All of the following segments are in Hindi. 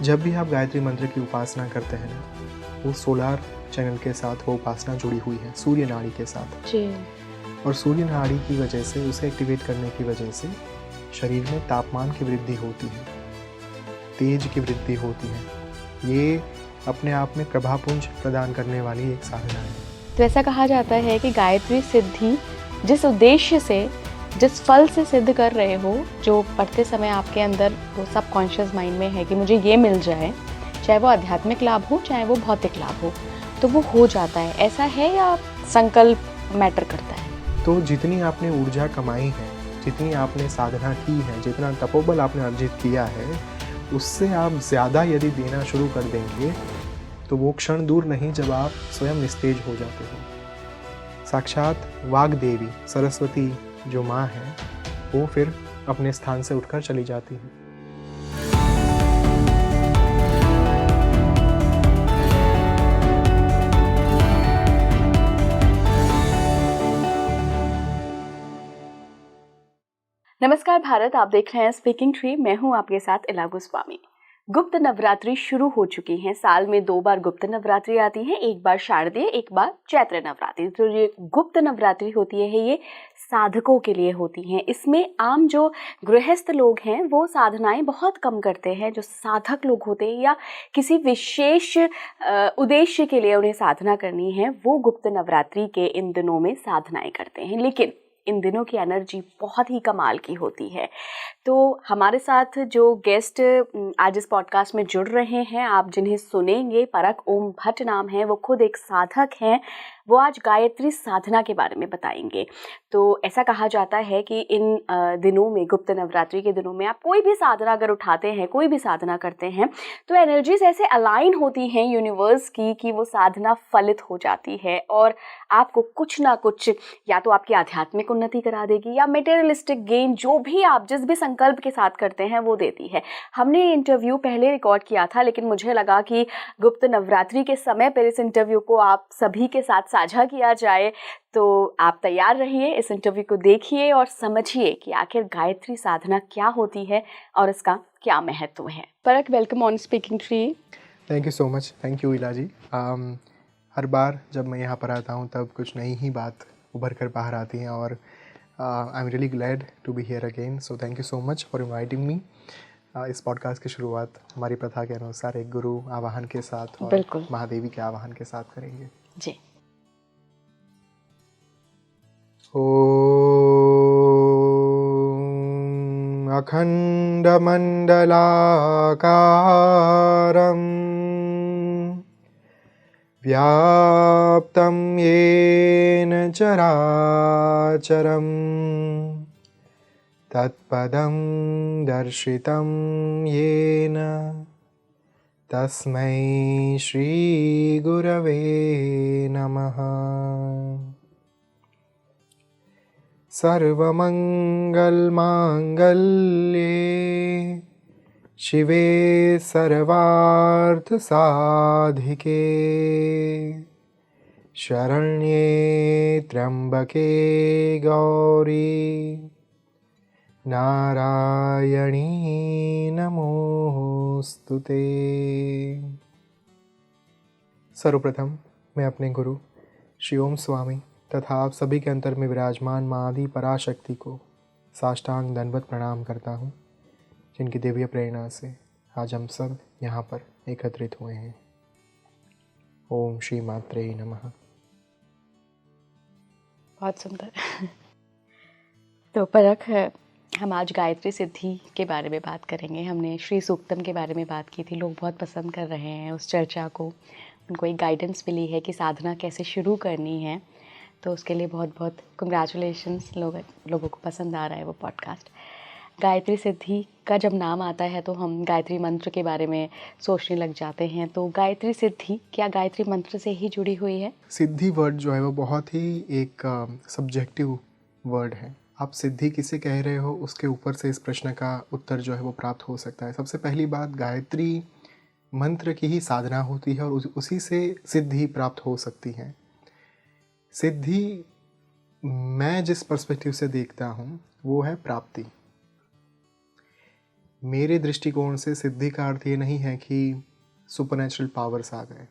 जब भी आप गायत्री मंत्र की उपासना करते हैं ना, वो सोलार चैनल के साथ वो उपासना जुड़ी हुई है, सूर्य नाड़ी के साथ। जी। और सूर्य नाड़ी की वजह से, उसे एक्टिवेट करने की वजह से शरीर में तापमान की वृद्धि होती है, तेज की वृद्धि होती है। ये अपने आप में प्रभापुंज प्रदान करने वाली एक साधना है। तो ऐसा कहा जाता है कि गायत्री सिद्धि जिस उद्देश्य से, जिस फल से सिद्ध कर रहे हो, जो पढ़ते समय आपके अंदर वो सबकॉन्शियस माइंड में है कि मुझे ये मिल जाए, चाहे वो आध्यात्मिक लाभ हो चाहे वो भौतिक लाभ हो, तो वो हो जाता है। ऐसा है या संकल्प मैटर करता है? तो जितनी आपने ऊर्जा कमाई है, जितनी आपने साधना की है, जितना तपोबल आपने अर्जित किया है, उससे आप ज़्यादा यदि देना शुरू कर देंगे तो वो क्षण दूर नहीं जब आप स्वयं निस्तेज हो जाते हो। साक्षात वाग्देवी सरस्वती जो माँ है, वो फिर अपने स्थान से उठकर चली जाती है। नमस्कार भारत, आप देख रहे हैं स्पीकिंग ट्री। मैं हूं आपके साथ इला गोस्वामी। गुप्त नवरात्रि शुरू हो चुकी हैं। साल में 2 बार गुप्त नवरात्रि आती है, एक बार शारदीय, एक बार चैत्र नवरात्रि। तो ये गुप्त नवरात्रि होती है, ये साधकों के लिए होती हैं। इसमें आम जो गृहस्थ लोग हैं वो साधनाएं बहुत कम करते हैं। जो साधक लोग होते हैं या किसी विशेष उद्देश्य के लिए उन्हें साधना करनी है, वो गुप्त नवरात्रि के इन दिनों में साधनाएं करते हैं। लेकिन इन दिनों की एनर्जी बहुत ही कमाल की होती है। तो हमारे साथ जो गेस्ट आज इस पॉडकास्ट में जुड़ रहे हैं, आप जिन्हें सुनेंगे, परख ओम भट्ट नाम है, वो खुद एक साधक हैं। वो आज गायत्री साधना के बारे में बताएंगे। तो ऐसा कहा जाता है कि इन दिनों में, गुप्त नवरात्रि के दिनों में, आप कोई भी साधना अगर उठाते हैं, कोई भी साधना करते हैं, तो एनर्जीज ऐसे अलाइन होती हैं यूनिवर्स की कि वो साधना फलित हो जाती है और आपको कुछ ना कुछ, या तो आपकी आध्यात्मिक उन्नति करा देगी या मटेरियलिस्टिक गेन, जो भी आप जिस भी संकल्प के साथ करते हैं वो देती है। हमने इंटरव्यू पहले रिकॉर्ड किया था, लेकिन मुझे लगा कि गुप्त नवरात्रि के समय पर इस इंटरव्यू को आप सभी के साथ साझा किया जाए। तो आप तैयार रहिए, इस इंटरव्यू को देखिए और समझिए कि आखिर गायत्री साधना क्या होती है और इसका क्या महत्व है। परख, welcome on speaking tree. Thank you so much. Thank you इला जी। हर बार जब मैं यहाँ पर आता हूँ तब कुछ नई ही बात उभर कर बाहर आती हैं और I am really glad to be here again. So thank you so much for inviting me. इस पॉडकास्ट की शुरुआत हमारी प्रथा के अनुसार एक गुरु आवाहन के साथ और बिल्कुल महादेवी के आवाहन के साथ करेंगे। जी। ॐ अखण्डमण्डलाकारं व्याप्तं येन चराचरं तत्पदं दर्शितं येन तस्मै श्रीगुरवे नमः। सर्वमङ्गलमाङ्गल्ये शिवे सर्वार्थसाधिके शरण्ये त्र्यम्बके गौरी नारायणी नमोस्तुते। सर्वप्रथम मैं अपने गुरु श्री ओम स्वामी तथा आप सभी के अंतर में विराजमान माँ आदि पराशक्ति को साष्टांग दंडवत प्रणाम करता हूँ, जिनकी दिव्य प्रेरणा से आज हम सब यहाँ पर एकत्रित हुए हैं। ओम श्री मात्रे नमः। बहुत सुंदर। तो परख, हम आज गायत्री सिद्धि के बारे में बात करेंगे। हमने श्री सूक्तम के बारे में बात की थी, लोग बहुत पसंद कर रहे हैं उस चर्चा को। उनको एक गाइडेंस मिली है कि साधना कैसे शुरू करनी है, तो उसके लिए बहुत बहुत कंग्रेचुलेशंस। लोगों को पसंद आ रहा है वो पॉडकास्ट। गायत्री सिद्धि का जब नाम आता है तो हम गायत्री मंत्र के बारे में सोचने लग जाते हैं। तो गायत्री सिद्धि क्या गायत्री मंत्र से ही जुड़ी हुई है? सिद्धि वर्ड जो है वो बहुत ही एक सब्जेक्टिव वर्ड है। आप सिद्धि किसे कह रहे हो, उसके ऊपर से इस प्रश्न का उत्तर जो है वो प्राप्त हो सकता है। सबसे पहली बात, गायत्री मंत्र की ही साधना होती है और उसी से सिद्धि प्राप्त हो सकती है। सिद्धि मैं जिस पर्सपेक्टिव से देखता हूँ वो है प्राप्ति। मेरे दृष्टिकोण से सिद्धि का अर्थ ये नहीं है कि सुपरनेचुरल पावर्स आ गए।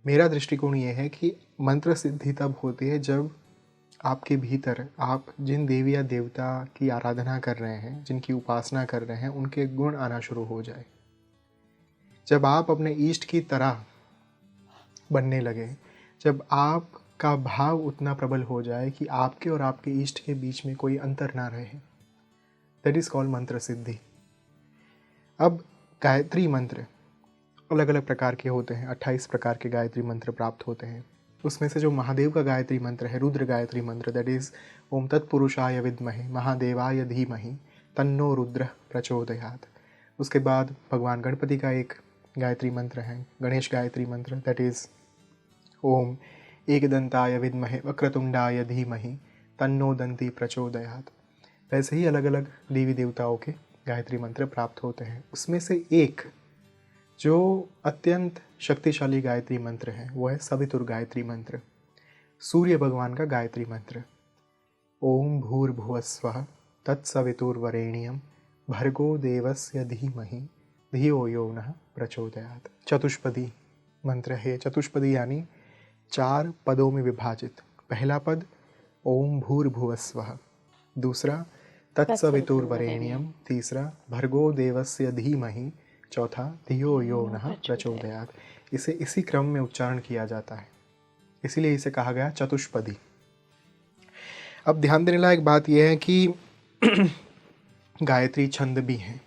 मेरा दृष्टिकोण ये है कि मंत्र सिद्धि तब होती है जब आपके भीतर आप जिन देवी या देवता की आराधना कर रहे हैं, जिनकी उपासना कर रहे हैं, उनके गुण आना शुरू हो जाए। जब आप अपने इष्ट की तरह बनने लगे, जब आपका भाव उतना प्रबल हो जाए कि आपके और आपके इष्ट के बीच में कोई अंतर ना रहे, दैट इज़ कॉल्ड मंत्र सिद्धि। अब गायत्री मंत्र अलग अलग प्रकार के होते हैं, 28 प्रकार के गायत्री मंत्र प्राप्त होते हैं। उसमें से जो महादेव का गायत्री मंत्र है, रुद्र गायत्री मंत्र, दैट इज़ ओम तत्पुरुषाय विद्महे महादेवाय धीमहि तन्नो रुद्र प्रचोदयात्। उसके बाद भगवान गणपति का एक गायत्री मंत्र है, गणेश गायत्री मंत्र, दैट इज़ ओम एकदंताय विद्महे वक्रतुंडाय धीमहि तन्नो दंती प्रचोदयात्। वैसे ही अलग अलग देवी देवताओं के गायत्री मंत्र प्राप्त होते हैं। उसमें से एक जो अत्यंत शक्तिशाली गायत्री मंत्र है वो है सवितुर गायत्री मंत्र, सूर्य भगवान का गायत्री मंत्र। ओम भूर्भुवस्वः तत्सवितुर्वरेण्यं भर्गो देवस्य धीमहि धियो यो नः प्रचोदयात्। चतुष्पदी मंत्र है। चतुष्पदी यानी 4 पदों में विभाजित। पहला पद ओम भूर्भुवस्वः, दूसरा तत्सवितुर्वरेण्यं, तीसरा भर्गो देवस्य धीमहि, चौथा धियो यो नः प्रचोदयात्। इसे इसी क्रम में उच्चारण किया जाता है, इसीलिए इसे कहा गया चतुष्पदी। अब ध्यान देने लायक बात यह है कि गायत्री छंद भी हैं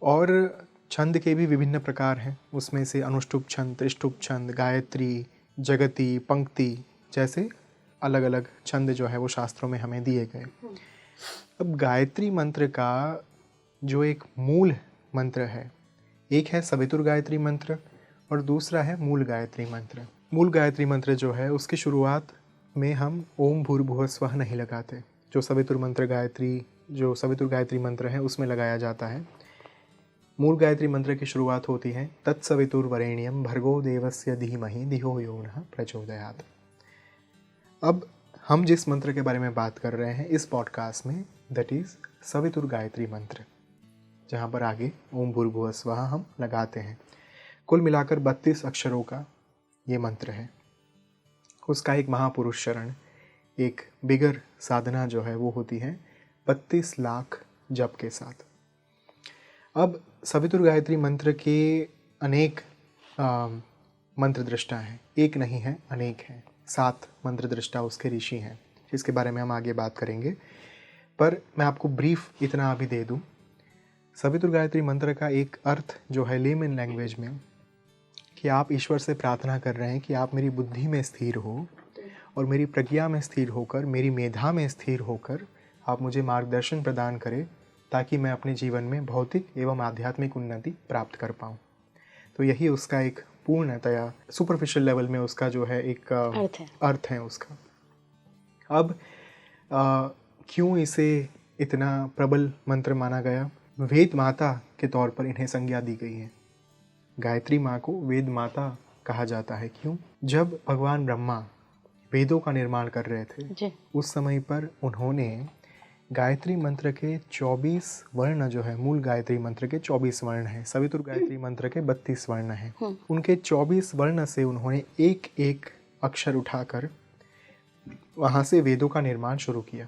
और छंद के भी विभिन्न प्रकार हैं। उसमें से अनुष्टुप छंद, त्रिष्टुप छंद, गायत्री, जगती, पंक्ति जैसे अलग अलग छंद जो है वो शास्त्रों में हमें दिए गए। अब गायत्री मंत्र का जो एक मूल मंत्र है, एक है सवितुर गायत्री मंत्र और दूसरा है मूल गायत्री मंत्र। मूल गायत्री मंत्र जो है उसकी शुरुआत में हम ओम भूर्भुवस्वः नहीं लगाते, जो सवितुर गायत्री मंत्र है उसमें लगाया जाता है। मूल गायत्री मंत्र की शुरुआत होती है तत्सवितुर्वरेण्यं भर्गो देवस्य धीमहि धियो यो नः प्रचोदयात्। अब हम जिस मंत्र के बारे में बात कर रहे हैं इस पॉडकास्ट में, दैट इज़ सवितुर गायत्री मंत्र, जहाँ पर आगे ओम भूर्भुवस्वः हम लगाते हैं। कुल मिलाकर 32 अक्षरों का ये मंत्र है। उसका एक महापुरुष शरण, एक बिगर साधना जो है वो होती है 32 लाख जप के साथ। अब सवितुर गायत्री मंत्र के अनेक मंत्र दृष्टा हैं, एक नहीं है अनेक हैं। 7 मंत्र दृष्टा उसके ऋषि हैं, जिसके बारे में हम आगे बात करेंगे। पर मैं आपको ब्रीफ इतना अभी दे दूं, सवितुर गायत्री मंत्र का एक अर्थ जो है लेमन लैंग्वेज में, कि आप ईश्वर से प्रार्थना कर रहे हैं कि आप मेरी बुद्धि में स्थिर हो और मेरी प्रज्ञा में स्थिर होकर, मेरी मेधा में स्थिर होकर आप मुझे मार्गदर्शन प्रदान करें, ताकि मैं अपने जीवन में भौतिक एवं आध्यात्मिक उन्नति प्राप्त कर पाऊँ। तो यही उसका एक पूर्णतया सुपरफिशियल लेवल में उसका जो है एक अर्थ है उसका। अब क्यों इसे इतना प्रबल मंत्र माना गया? वेद माता के तौर पर इन्हें संज्ञा दी गई है। गायत्री माँ को वेद माता कहा जाता है। क्यों? जब भगवान ब्रह्मा वेदों का निर्माण कर रहे थे उस समय पर उन्होंने गायत्री मंत्र के 24 वर्ण जो है, मूल गायत्री मंत्र के 24 वर्ण हैं, सवितुर गायत्री मंत्र के 32 वर्ण हैं। उनके 24 वर्ण से उन्होंने एक एक अक्षर उठाकर वहाँ से वेदों का निर्माण शुरू किया।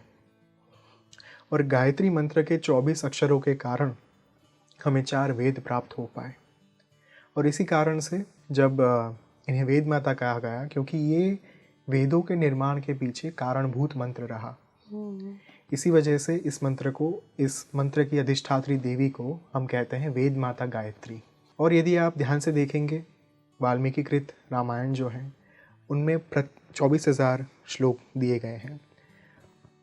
और गायत्री मंत्र के 24 अक्षरों के कारण हमें 4 वेद प्राप्त हो पाए। और इसी कारण से जब इन्हें वेद माता कहा गया, क्योंकि ये वेदों के निर्माण के पीछे कारणभूत मंत्र रहा। इसी वजह से इस मंत्र की अधिष्ठात्री देवी को हम कहते हैं वेद माता गायत्री। और यदि आप ध्यान से देखेंगे, वाल्मीकि कृत रामायण जो है उनमें 24,000 श्लोक दिए गए हैं।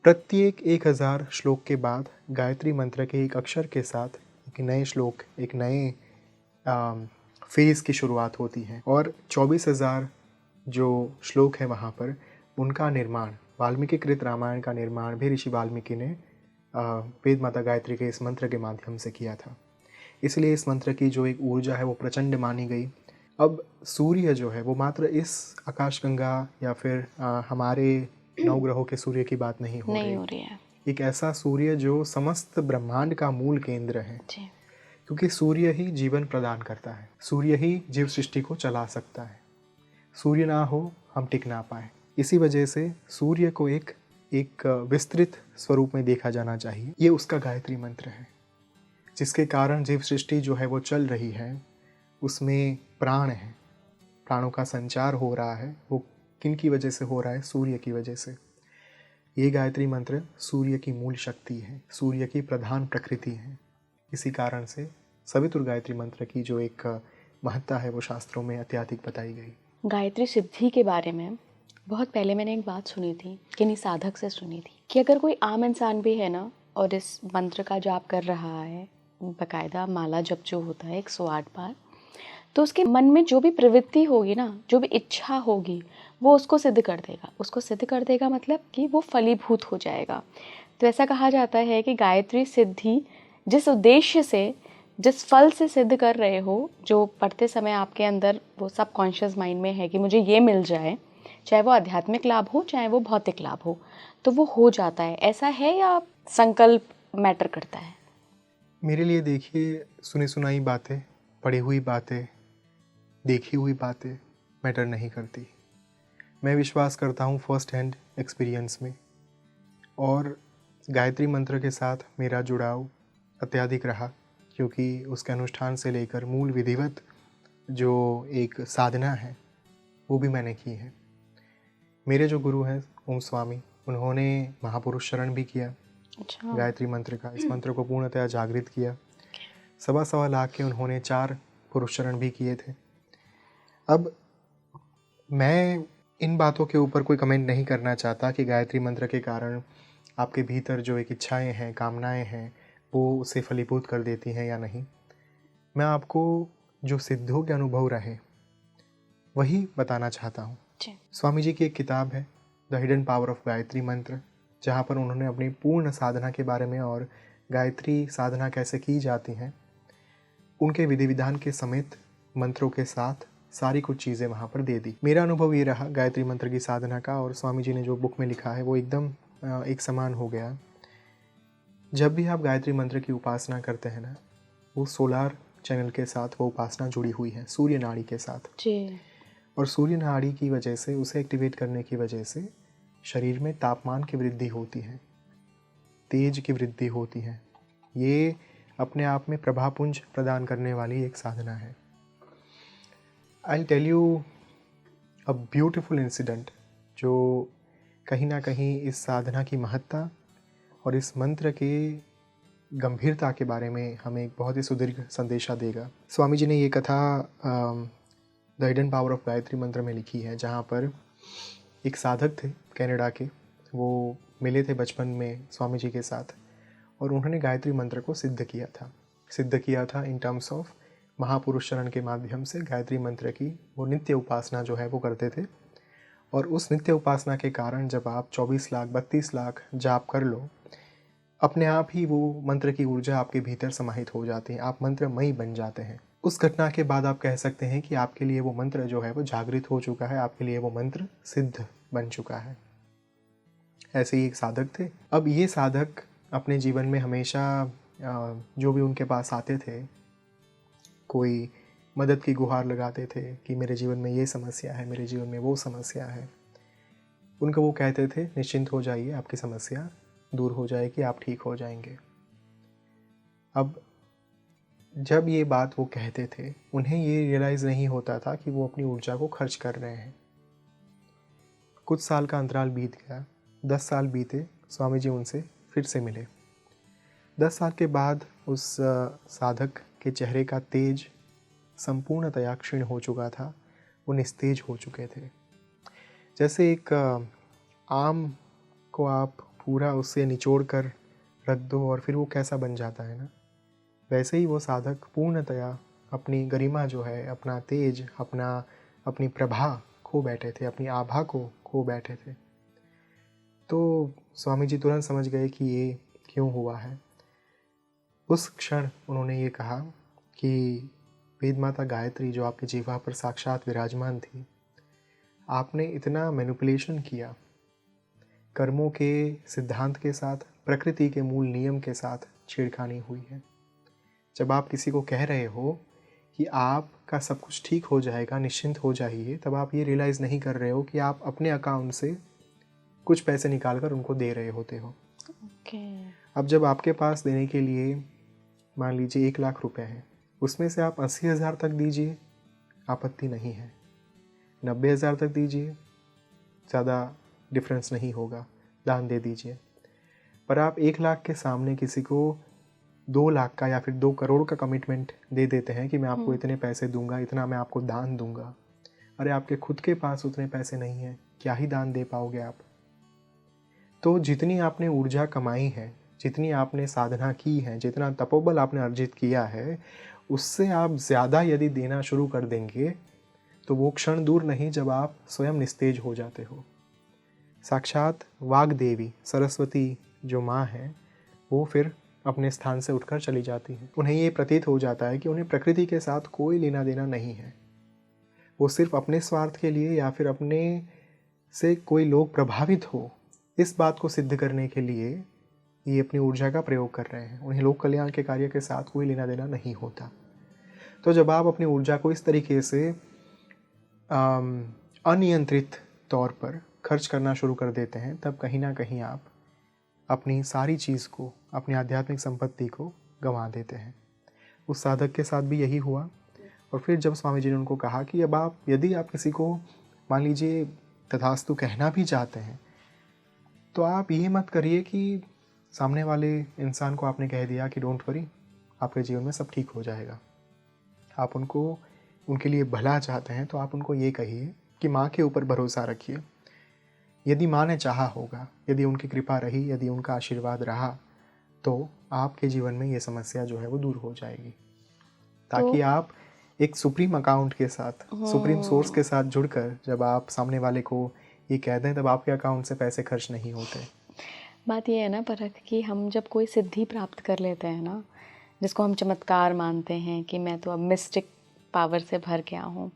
प्रत्येक 1000 श्लोक के बाद गायत्री मंत्र के एक अक्षर के साथ एक नए श्लोक, एक नए फेज़ की शुरुआत होती है। और 24,000 जो श्लोक है वहाँ पर उनका निर्माण, वाल्मीकि कृत रामायण का निर्माण भी ऋषि वाल्मीकि ने वेद माता गायत्री के इस मंत्र के माध्यम से किया था। इसलिए इस मंत्र की जो एक ऊर्जा है वो प्रचंड मानी गई। अब सूर्य जो है वो मात्र इस आकाशगंगा या फिर हमारे 9 ग्रहों के सूर्य की बात नहीं हो रही है। एक ऐसा सूर्य जो समस्त ब्रह्मांड का मूल केंद्र है, जी। क्योंकि सूर्य ही जीवन प्रदान करता है, सूर्य ही जीव सृष्टि को चला सकता है। सूर्य ना हो हम टिक ना पाए। इसी वजह से सूर्य को एक विस्तृत स्वरूप में देखा जाना चाहिए। ये उसका गायत्री मंत्र है, जिसके कारण जीव सृष्टि जो है वो चल रही है, उसमें प्राण है, प्राणों का संचार हो रहा है। वो किन की वजह से हो रहा है? सूर्य की वजह से। ये गायत्री मंत्र सूर्य की मूल शक्ति है, सूर्य की प्रधान प्रकृति है। इसी कारण से सवितुर गायत्री मंत्र की जो एक महत्ता है वो शास्त्रों में अत्यधिक बताई गई। गायत्री सिद्धि के बारे में बहुत पहले मैंने एक बात सुनी थी, किन्हीं साधक से सुनी थी, कि अगर कोई आम इंसान भी है ना और इस मंत्र का जाप कर रहा है, बकायदा माला जप जो होता है 108 बार, तो उसके मन में जो भी प्रवृत्ति होगी ना, जो भी इच्छा होगी, वो उसको सिद्ध कर देगा। उसको सिद्ध कर देगा मतलब कि वो फलीभूत हो जाएगा। तो ऐसा कहा जाता है कि गायत्री सिद्धि जिस उद्देश्य से, जिस फल से सिद्ध कर रहे हो, जो पढ़ते समय आपके अंदर वो सब कॉन्शियस माइंड में है कि मुझे ये मिल जाए, चाहे वो आध्यात्मिक लाभ हो चाहे वो भौतिक लाभ हो, तो वो हो जाता है। ऐसा है या संकल्प मैटर करता है? मेरे लिए देखिए, सुनी सुनाई बातें, पढ़ी हुई बातें, देखी हुई बातें मैटर नहीं करती। मैं विश्वास करता हूँ फर्स्ट हैंड एक्सपीरियंस में, और गायत्री मंत्र के साथ मेरा जुड़ाव अत्यधिक रहा, क्योंकि उसके अनुष्ठान से लेकर मूल विधिवत जो एक साधना है वो भी मैंने की है। मेरे जो गुरु हैं ओम स्वामी, उन्होंने महापुरुष शरण भी किया अच्छा। गायत्री मंत्र का, इस मंत्र को पूर्णतया जागृत किया। 1.25 लाख के उन्होंने 4 पुरुष शरण भी किए थे। अब मैं इन बातों के ऊपर कोई कमेंट नहीं करना चाहता कि गायत्री मंत्र के कारण आपके भीतर जो एक इच्छाएं हैं, कामनाएं हैं, वो उसे फलीभूत कर देती हैं या नहीं। मैं आपको जो सिद्धों के अनुभव रहे वही बताना चाहता हूँ। स्वामी जी की एक किताब है the hidden power of Gayatri मंत्र, जहाँ पर उन्होंने अपनी पूर्ण साधना के बारे में और गायत्री साधना कैसे की जाती हैं, उनके विधि विधान के समेत मंत्रों के साथ सारी कुछ चीज़ें वहाँ पर दे दी। मेरा अनुभव ये रहा गायत्री मंत्र की साधना का, और स्वामी जी ने जो बुक में लिखा है वो एकदम एक समान हो गया। जब भी आप गायत्री मंत्र की उपासना करते हैं ना, वो सोलार चैनल के साथ वो उपासना जुड़ी हुई है, सूर्य नाड़ी के साथ जी। और सूर्य नाड़ी की वजह से, उसे एक्टिवेट करने की वजह से शरीर में तापमान की वृद्धि होती है, तेज की वृद्धि होती है। ये अपने आप में प्रभापुंज प्रदान करने वाली एक साधना है। I tell you a beautiful incident जो कहीं ना कहीं इस साधना की महत्ता और इस मंत्र के गंभीरता के बारे में हमें एक बहुत ही सुदीर्घ संदेशा देगा। स्वामी जी ने ये कथा the hidden power of Gayatri मंत्र में लिखी है, जहाँ पर एक साधक थे कनाडा के, वो मिले थे बचपन में स्वामी जी के साथ, और उन्होंने गायत्री मंत्र को सिद्ध किया था इन टर्म्स ऑफ महापुरुष शरण के माध्यम से। गायत्री मंत्र की वो नित्य उपासना जो है वो करते थे, और उस नित्य उपासना के कारण जब आप 24 लाख 32 लाख जाप कर लो, अपने आप ही वो मंत्र की ऊर्जा आपके भीतर समाहित हो जाती है, आप मंत्रमयी बन जाते हैं। उस घटना के बाद आप कह सकते हैं कि आपके लिए वो मंत्र जो है वो जागृत हो चुका है, आपके लिए वो मंत्र सिद्ध बन चुका है। ऐसे ही एक साधक थे। अब ये साधक अपने जीवन में हमेशा जो भी उनके पास आते थे, कोई मदद की गुहार लगाते थे कि मेरे जीवन में ये समस्या है, मेरे जीवन में वो समस्या है, उनको वो कहते थे निश्चिंत हो जाइए, आपकी समस्या दूर हो जाएगी, आप ठीक हो जाएंगे। अब जब ये बात वो कहते थे, उन्हें ये रियलाइज़ नहीं होता था कि वो अपनी ऊर्जा को खर्च कर रहे हैं। कुछ साल का अंतराल बीत गया, 10 साल बीते, स्वामी जी उनसे फिर से मिले। 10 साल के बाद उस साधक के चेहरे का तेज संपूर्णतया क्षीण हो चुका था, वो निस्तेज हो चुके थे। जैसे एक आम को आप पूरा उससे निचोड़ कर रख दो और फिर वो कैसा बन जाता है ना, वैसे ही वो साधक पूर्णतया अपनी गरिमा जो है, अपना तेज, अपनी प्रभा खो बैठे थे, अपनी आभा को खो बैठे थे। तो स्वामी जी तुरंत समझ गए कि ये क्यों हुआ है। उस क्षण उन्होंने ये कहा कि वेद माता गायत्री जो आपकी जीवा पर साक्षात विराजमान थी, आपने इतना मैनिपुलेशन किया कर्मों के सिद्धांत के साथ, प्रकृति के मूल नियम के साथ छेड़खानी हुई है। जब आप किसी को कह रहे हो कि आपका सब कुछ ठीक हो जाएगा, निश्चिंत हो जाइए, तब आप ये रियलाइज़ नहीं कर रहे हो कि आप अपने अकाउंट से कुछ पैसे निकाल कर उनको दे रहे होते हो। अब जब आपके पास देने के लिए मान लीजिए 1 लाख रुपए हैं, उसमें से आप 80,000 तक दीजिए, आपत्ति नहीं है। 90,000 तक दीजिए, ज़्यादा डिफरेंस नहीं होगा, दान दे दीजिए। पर आप 1 लाख के सामने किसी को 2 लाख का या फिर 2 करोड़ का कमिटमेंट दे देते हैं कि मैं आपको इतने पैसे दूंगा, इतना मैं आपको दान दूंगा। अरे आपके खुद के पास उतने पैसे नहीं हैं, क्या ही दान दे पाओगे आप। तो जितनी आपने ऊर्जा कमाई है, जितनी आपने साधना की है, जितना तपोबल आपने अर्जित किया है, उससे आप ज़्यादा यदि देना शुरू कर देंगे तो वो क्षण दूर नहीं जब आप स्वयं निस्तेज हो जाते हो। साक्षात वाग्देवी सरस्वती जो माँ है, वो फिर अपने स्थान से उठकर चली जाती है। उन्हें ये प्रतीत हो जाता है कि उन्हें प्रकृति के साथ कोई लेना देना नहीं है। वो सिर्फ अपने स्वार्थ के लिए या फिर अपने से कोई लोग प्रभावित हो, इस बात को सिद्ध करने के लिए ये अपनी ऊर्जा का प्रयोग कर रहे हैं। उन्हें लोक कल्याण के कार्य के साथ कोई लेना देना नहीं होता। तो जब आप अपनी ऊर्जा को इस तरीके से अनियंत्रित तौर पर खर्च करना शुरू कर देते हैं, तब कहीं ना कहीं आप अपनी सारी चीज़ को, अपनी आध्यात्मिक संपत्ति को गंवा देते हैं। उस साधक के साथ भी यही हुआ। और फिर जब स्वामी जी ने उनको कहा कि अब आप यदि आप किसी को मान लीजिए तथास्तु कहना भी चाहते हैं, तो आप ये मत करिए कि सामने वाले इंसान को आपने कह दिया कि डोंट वरी, आपके जीवन में सब ठीक हो जाएगा। आप उनको उनके लिए भला चाहते हैं तो आप उनको ये कहिए कि माँ के ऊपर भरोसा रखिए। यदि माँ ने चाहा होगा, यदि उनकी कृपा रही, यदि उनका आशीर्वाद रहा, तो आपके जीवन में ये समस्या जो है वो दूर हो जाएगी, ताकि आप एक सुप्रीम अकाउंट के साथ, सुप्रीम सोर्स के साथ जुड़कर जब आप सामने वाले को ये कह दें, तब आपके अकाउंट से पैसे खर्च नहीं होते। बात ये है ना परख कि हम जब कोई सिद्धि प्राप्त कर लेते हैं ना, जिसको हम चमत्कार मानते हैं कि मैं तो अब मिस्टिक पावर से भर गया हूँ,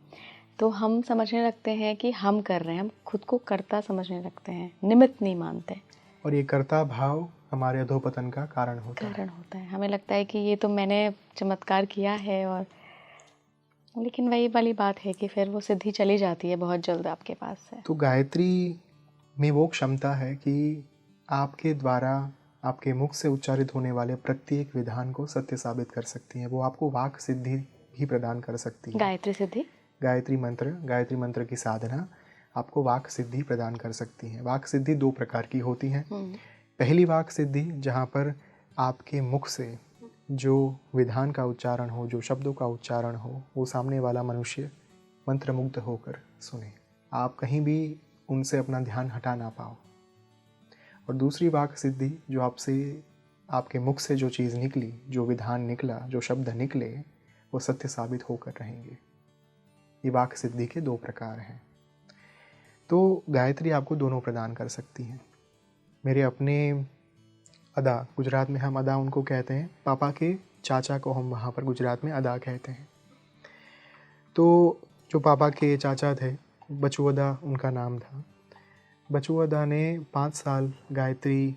तो हम समझने लगते हैं कि हम कर रहे हैं, हम खुद को कर्ता समझने लगते हैं, निमित्त नहीं मानते। और ये कर्ता भाव हमारे अधोपतन का कारण होता है। हमें लगता है कि ये तो मैंने चमत्कार किया है, और लेकिन वही वाली बात है कि फिर वो सिद्धि चली जाती है बहुत जल्द आपके पास से। तो गायत्री में वो क्षमता है कि आपके द्वारा, आपके मुख से उच्चारित होने वाले प्रत्येक विधान को सत्य साबित कर सकती है। वो आपको वाक सिद्धि भी प्रदान कर सकती है। गायत्री सिद्धि, गायत्री मंत्र की साधना आपको वाक सिद्धि प्रदान कर सकती है। वाक सिद्धि 2 प्रकार की होती है। पहली वाक सिद्धि जहाँ पर आपके मुख से जो विधान का उच्चारण हो, जो शब्दों का उच्चारण हो, वो सामने वाला मनुष्य मंत्रमुग्ध होकर सुने, आप कहीं भी उनसे अपना ध्यान हटा ना पाओ। और दूसरी वाक सिद्धि जो आपसे, आपके मुख से जो चीज़ निकली, जो विधान निकला, जो शब्द निकले, वो सत्य साबित होकर रहेंगे। ये वाक सिद्धि के 2 प्रकार हैं। तो गायत्री आपको दोनों प्रदान कर सकती है। मेरे अपने अदा, गुजरात में हम अदा उनको कहते हैं, पापा के चाचा को हम वहाँ पर गुजरात में अदा कहते हैं। तो जो पापा के चाचा थे, बचुअदा उनका नाम था। बचुअदा ने 5 साल गायत्री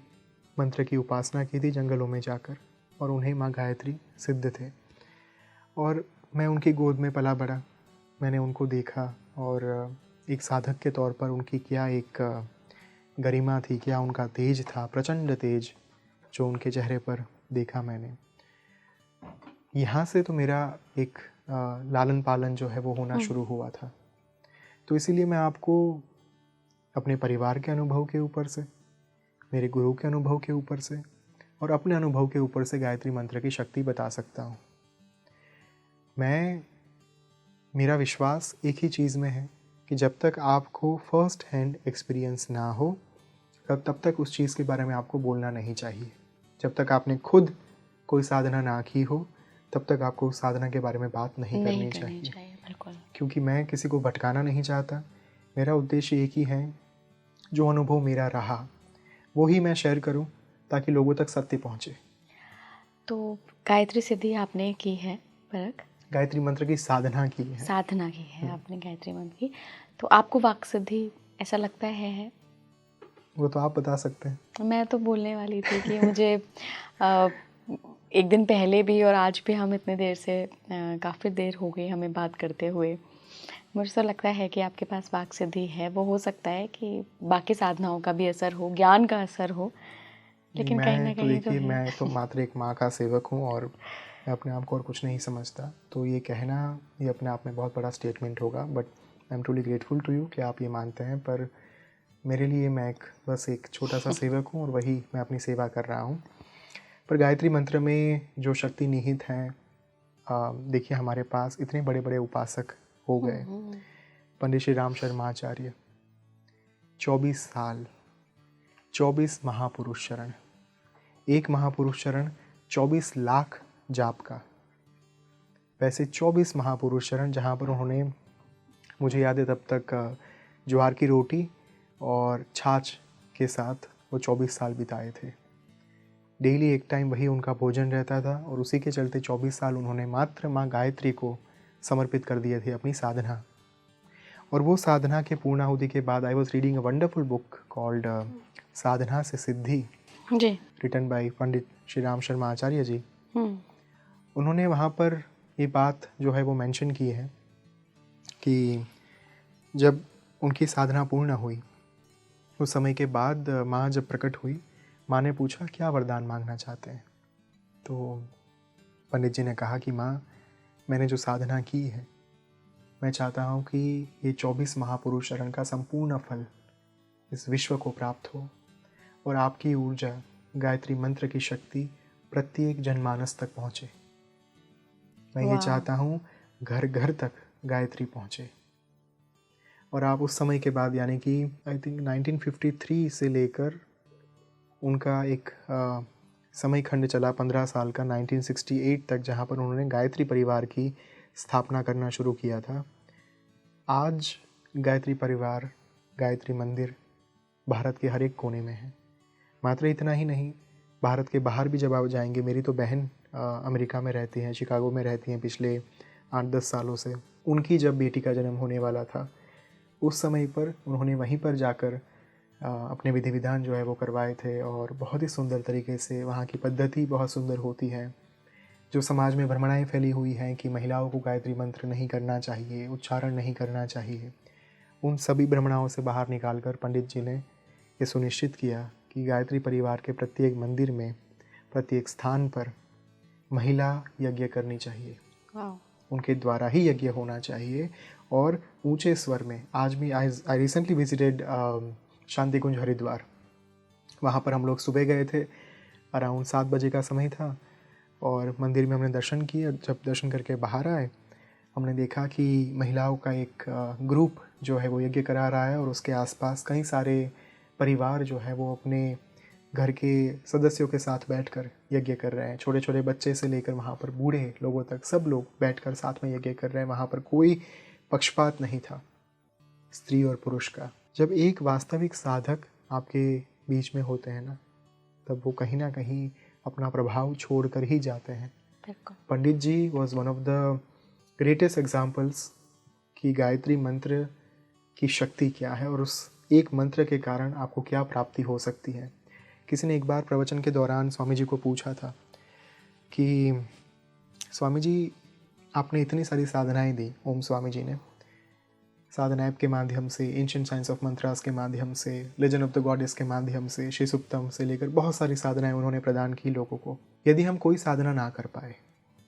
मंत्र की उपासना की थी जंगलों में जाकर, और उन्हें माँ गायत्री सिद्ध थे। और मैं उनकी गोद में पला बड़ा, मैंने उनको देखा, और एक साधक के तौर पर उनकी क्या एक गरिमा थी, क्या उनका तेज था, प्रचंड तेज जो उनके चेहरे पर देखा मैंने। यहाँ से तो मेरा एक लालन पालन जो है वो होना शुरू हुआ था। तो इसीलिए मैं आपको अपने परिवार के अनुभव के ऊपर से, मेरे गुरु के अनुभव के ऊपर से, और अपने अनुभव के ऊपर से गायत्री मंत्र की शक्ति बता सकता हूँ। मेरा विश्वास एक ही चीज़ में है कि जब तक आपको फर्स्ट हैंड एक्सपीरियंस ना हो, तब तक उस चीज़ के बारे में आपको बोलना नहीं चाहिए। जब तक आपने खुद कोई साधना ना की हो, तब तक आपको उस साधना के बारे में बात नहीं करनी चाहिए। बिल्कुल। क्योंकि मैं किसी को भटकाना नहीं चाहता। मेरा उद्देश्य एक ही है, जो अनुभव मेरा रहा वो ही मैं शेयर करूं, ताकि लोगों तक सत्य पहुंचे। तो गायत्री सिद्धि आपने की है परख? गायत्री मंत्र की साधना की है। साधना की है आपने गायत्री मंत्र की। तो आपको वाक सिद्धि ऐसा लगता है? वो तो आप बता सकते हैं। मैं तो बोलने वाली थी कि मुझे अ, एक दिन पहले भी और आज भी हम इतने देर से काफ़ी देर हो गई हमें बात करते हुए। मुझे तो लगता है कि आपके पास वाक सिद्धि है। वो हो सकता है कि बाकी साधनाओं का भी असर हो, ज्ञान का असर हो, लेकिन कहीं मैं ना तो कहीं तो देखिए, है। मैं तो मात्र एक माँ का सेवक हूँ और मैं अपने आप को और कुछ नहीं समझता। तो ये कहना, ये अपने आप में बहुत बड़ा स्टेटमेंट होगा, but I am truly grateful to you कि आप ये मानते हैं। पर मेरे लिए मैं बस एक छोटा सा सेवक हूँ और वही मैं अपनी सेवा कर रहा हूँ। पर गायत्री मंत्र में जो शक्ति निहित है, देखिए हमारे पास इतने बड़े बड़े उपासक हो गए। पंडित श्री राम शर्मा आचार्य, 24 साल, 24 महापुरुष चरण, एक महापुरुष चरण 24 लाख जाप का। वैसे 24 महापुरुष चरण जहाँ पर उन्होंने, मुझे याद है तब तक, ज्वार की रोटी और छाछ के साथ वो 24 साल बिताए थे। डेली एक टाइम वही उनका भोजन रहता था और उसी के चलते 24 साल उन्होंने मात्र माँ गायत्री को समर्पित कर दिए थे, अपनी साधना। और वो साधना के पूर्णाहुति के बाद I was reading a wonderful book called Sadhana Se Siddhi, ji. Written by Pandit Shri Ram Sharma Acharya ji. उन्होंने वहाँ पर ये बात जो है वो मेंशन की है कि जब उनकी साधना पूर्ण हुई, उस समय के बाद माँ जब प्रकट हुई, माँ ने पूछा क्या वरदान मांगना चाहते हैं। तो पंडित जी ने कहा कि माँ, मैंने जो साधना की है, मैं चाहता हूँ कि ये 24 महापुरुष चरण का संपूर्ण फल इस विश्व को प्राप्त हो और आपकी ऊर्जा, गायत्री मंत्र की शक्ति प्रत्येक जनमानस तक पहुँचे। मैं ये चाहता हूँ घर घर तक गायत्री पहुँचे। और आप उस समय के बाद, यानी कि आई थिंक 1953 से लेकर उनका एक समय खंड चला 15 साल का, 1968 तक, जहाँ पर उन्होंने गायत्री परिवार की स्थापना करना शुरू किया था। आज गायत्री परिवार, गायत्री मंदिर भारत के हर एक कोने में है। मात्र इतना ही नहीं, भारत के बाहर भी जब आप जाएंगे, मेरी तो बहन अमेरिका में रहती हैं, शिकागो में रहती हैं पिछले 8-10 सालों से। उनकी जब बेटी का जन्म होने वाला था, उस समय पर उन्होंने वहीं पर जाकर अपने विधि विधान जो है वो करवाए थे और बहुत ही सुंदर तरीके से, वहाँ की पद्धति बहुत सुंदर होती है। जो समाज में भ्रमणाएँ फैली हुई हैं कि महिलाओं को गायत्री मंत्र नहीं करना चाहिए, उच्चारण नहीं करना चाहिए, उन सभी भ्रमणाओं से बाहर निकालकर पंडित जी ने ये सुनिश्चित किया कि गायत्री परिवार के प्रत्येक मंदिर में, प्रत्येक स्थान पर महिला यज्ञ करनी चाहिए। उनके द्वारा ही यज्ञ होना चाहिए और ऊंचे स्वर में। आज भी आई रिसेंटली विजिटेड शांति कुंज हरिद्वार। वहाँ पर हम लोग सुबह गए थे, अराउंड 7 बजे का समय था और मंदिर में हमने दर्शन किए। जब दर्शन करके बाहर आए, हमने देखा कि महिलाओं का एक ग्रुप जो है वो यज्ञ करा रहा है और उसके आसपास कई सारे परिवार जो है वो अपने घर के सदस्यों के साथ बैठकर यज्ञ कर रहे हैं। छोटे छोटे बच्चे से लेकर वहाँ पर बूढ़े लोगों तक सब लोग बैठकर साथ में यज्ञ कर रहे हैं। वहाँ पर कोई पक्षपात नहीं था स्त्री और पुरुष का। जब एक वास्तविक साधक आपके बीच में होते हैं ना, तब वो कहीं ना कहीं अपना प्रभाव छोड़ कर ही जाते हैं। Pandit ji was one of the greatest examples कि गायत्री मंत्र की शक्ति क्या है और उस एक मंत्र के कारण आपको क्या प्राप्ति हो सकती है। किसी ने एक बार प्रवचन के दौरान स्वामी जी को पूछा था कि स्वामी जी, आपने इतनी सारी साधनाएं दी। ओम स्वामी जी ने साधना ऐप के माध्यम से, एंशिएंट साइंस ऑफ मंत्रास के माध्यम से, लेजेंड ऑफ द गॉडेस के माध्यम से, श्री सुक्तम से लेकर बहुत सारी साधनाएं उन्होंने प्रदान की लोगों को। यदि हम कोई साधना ना कर पाए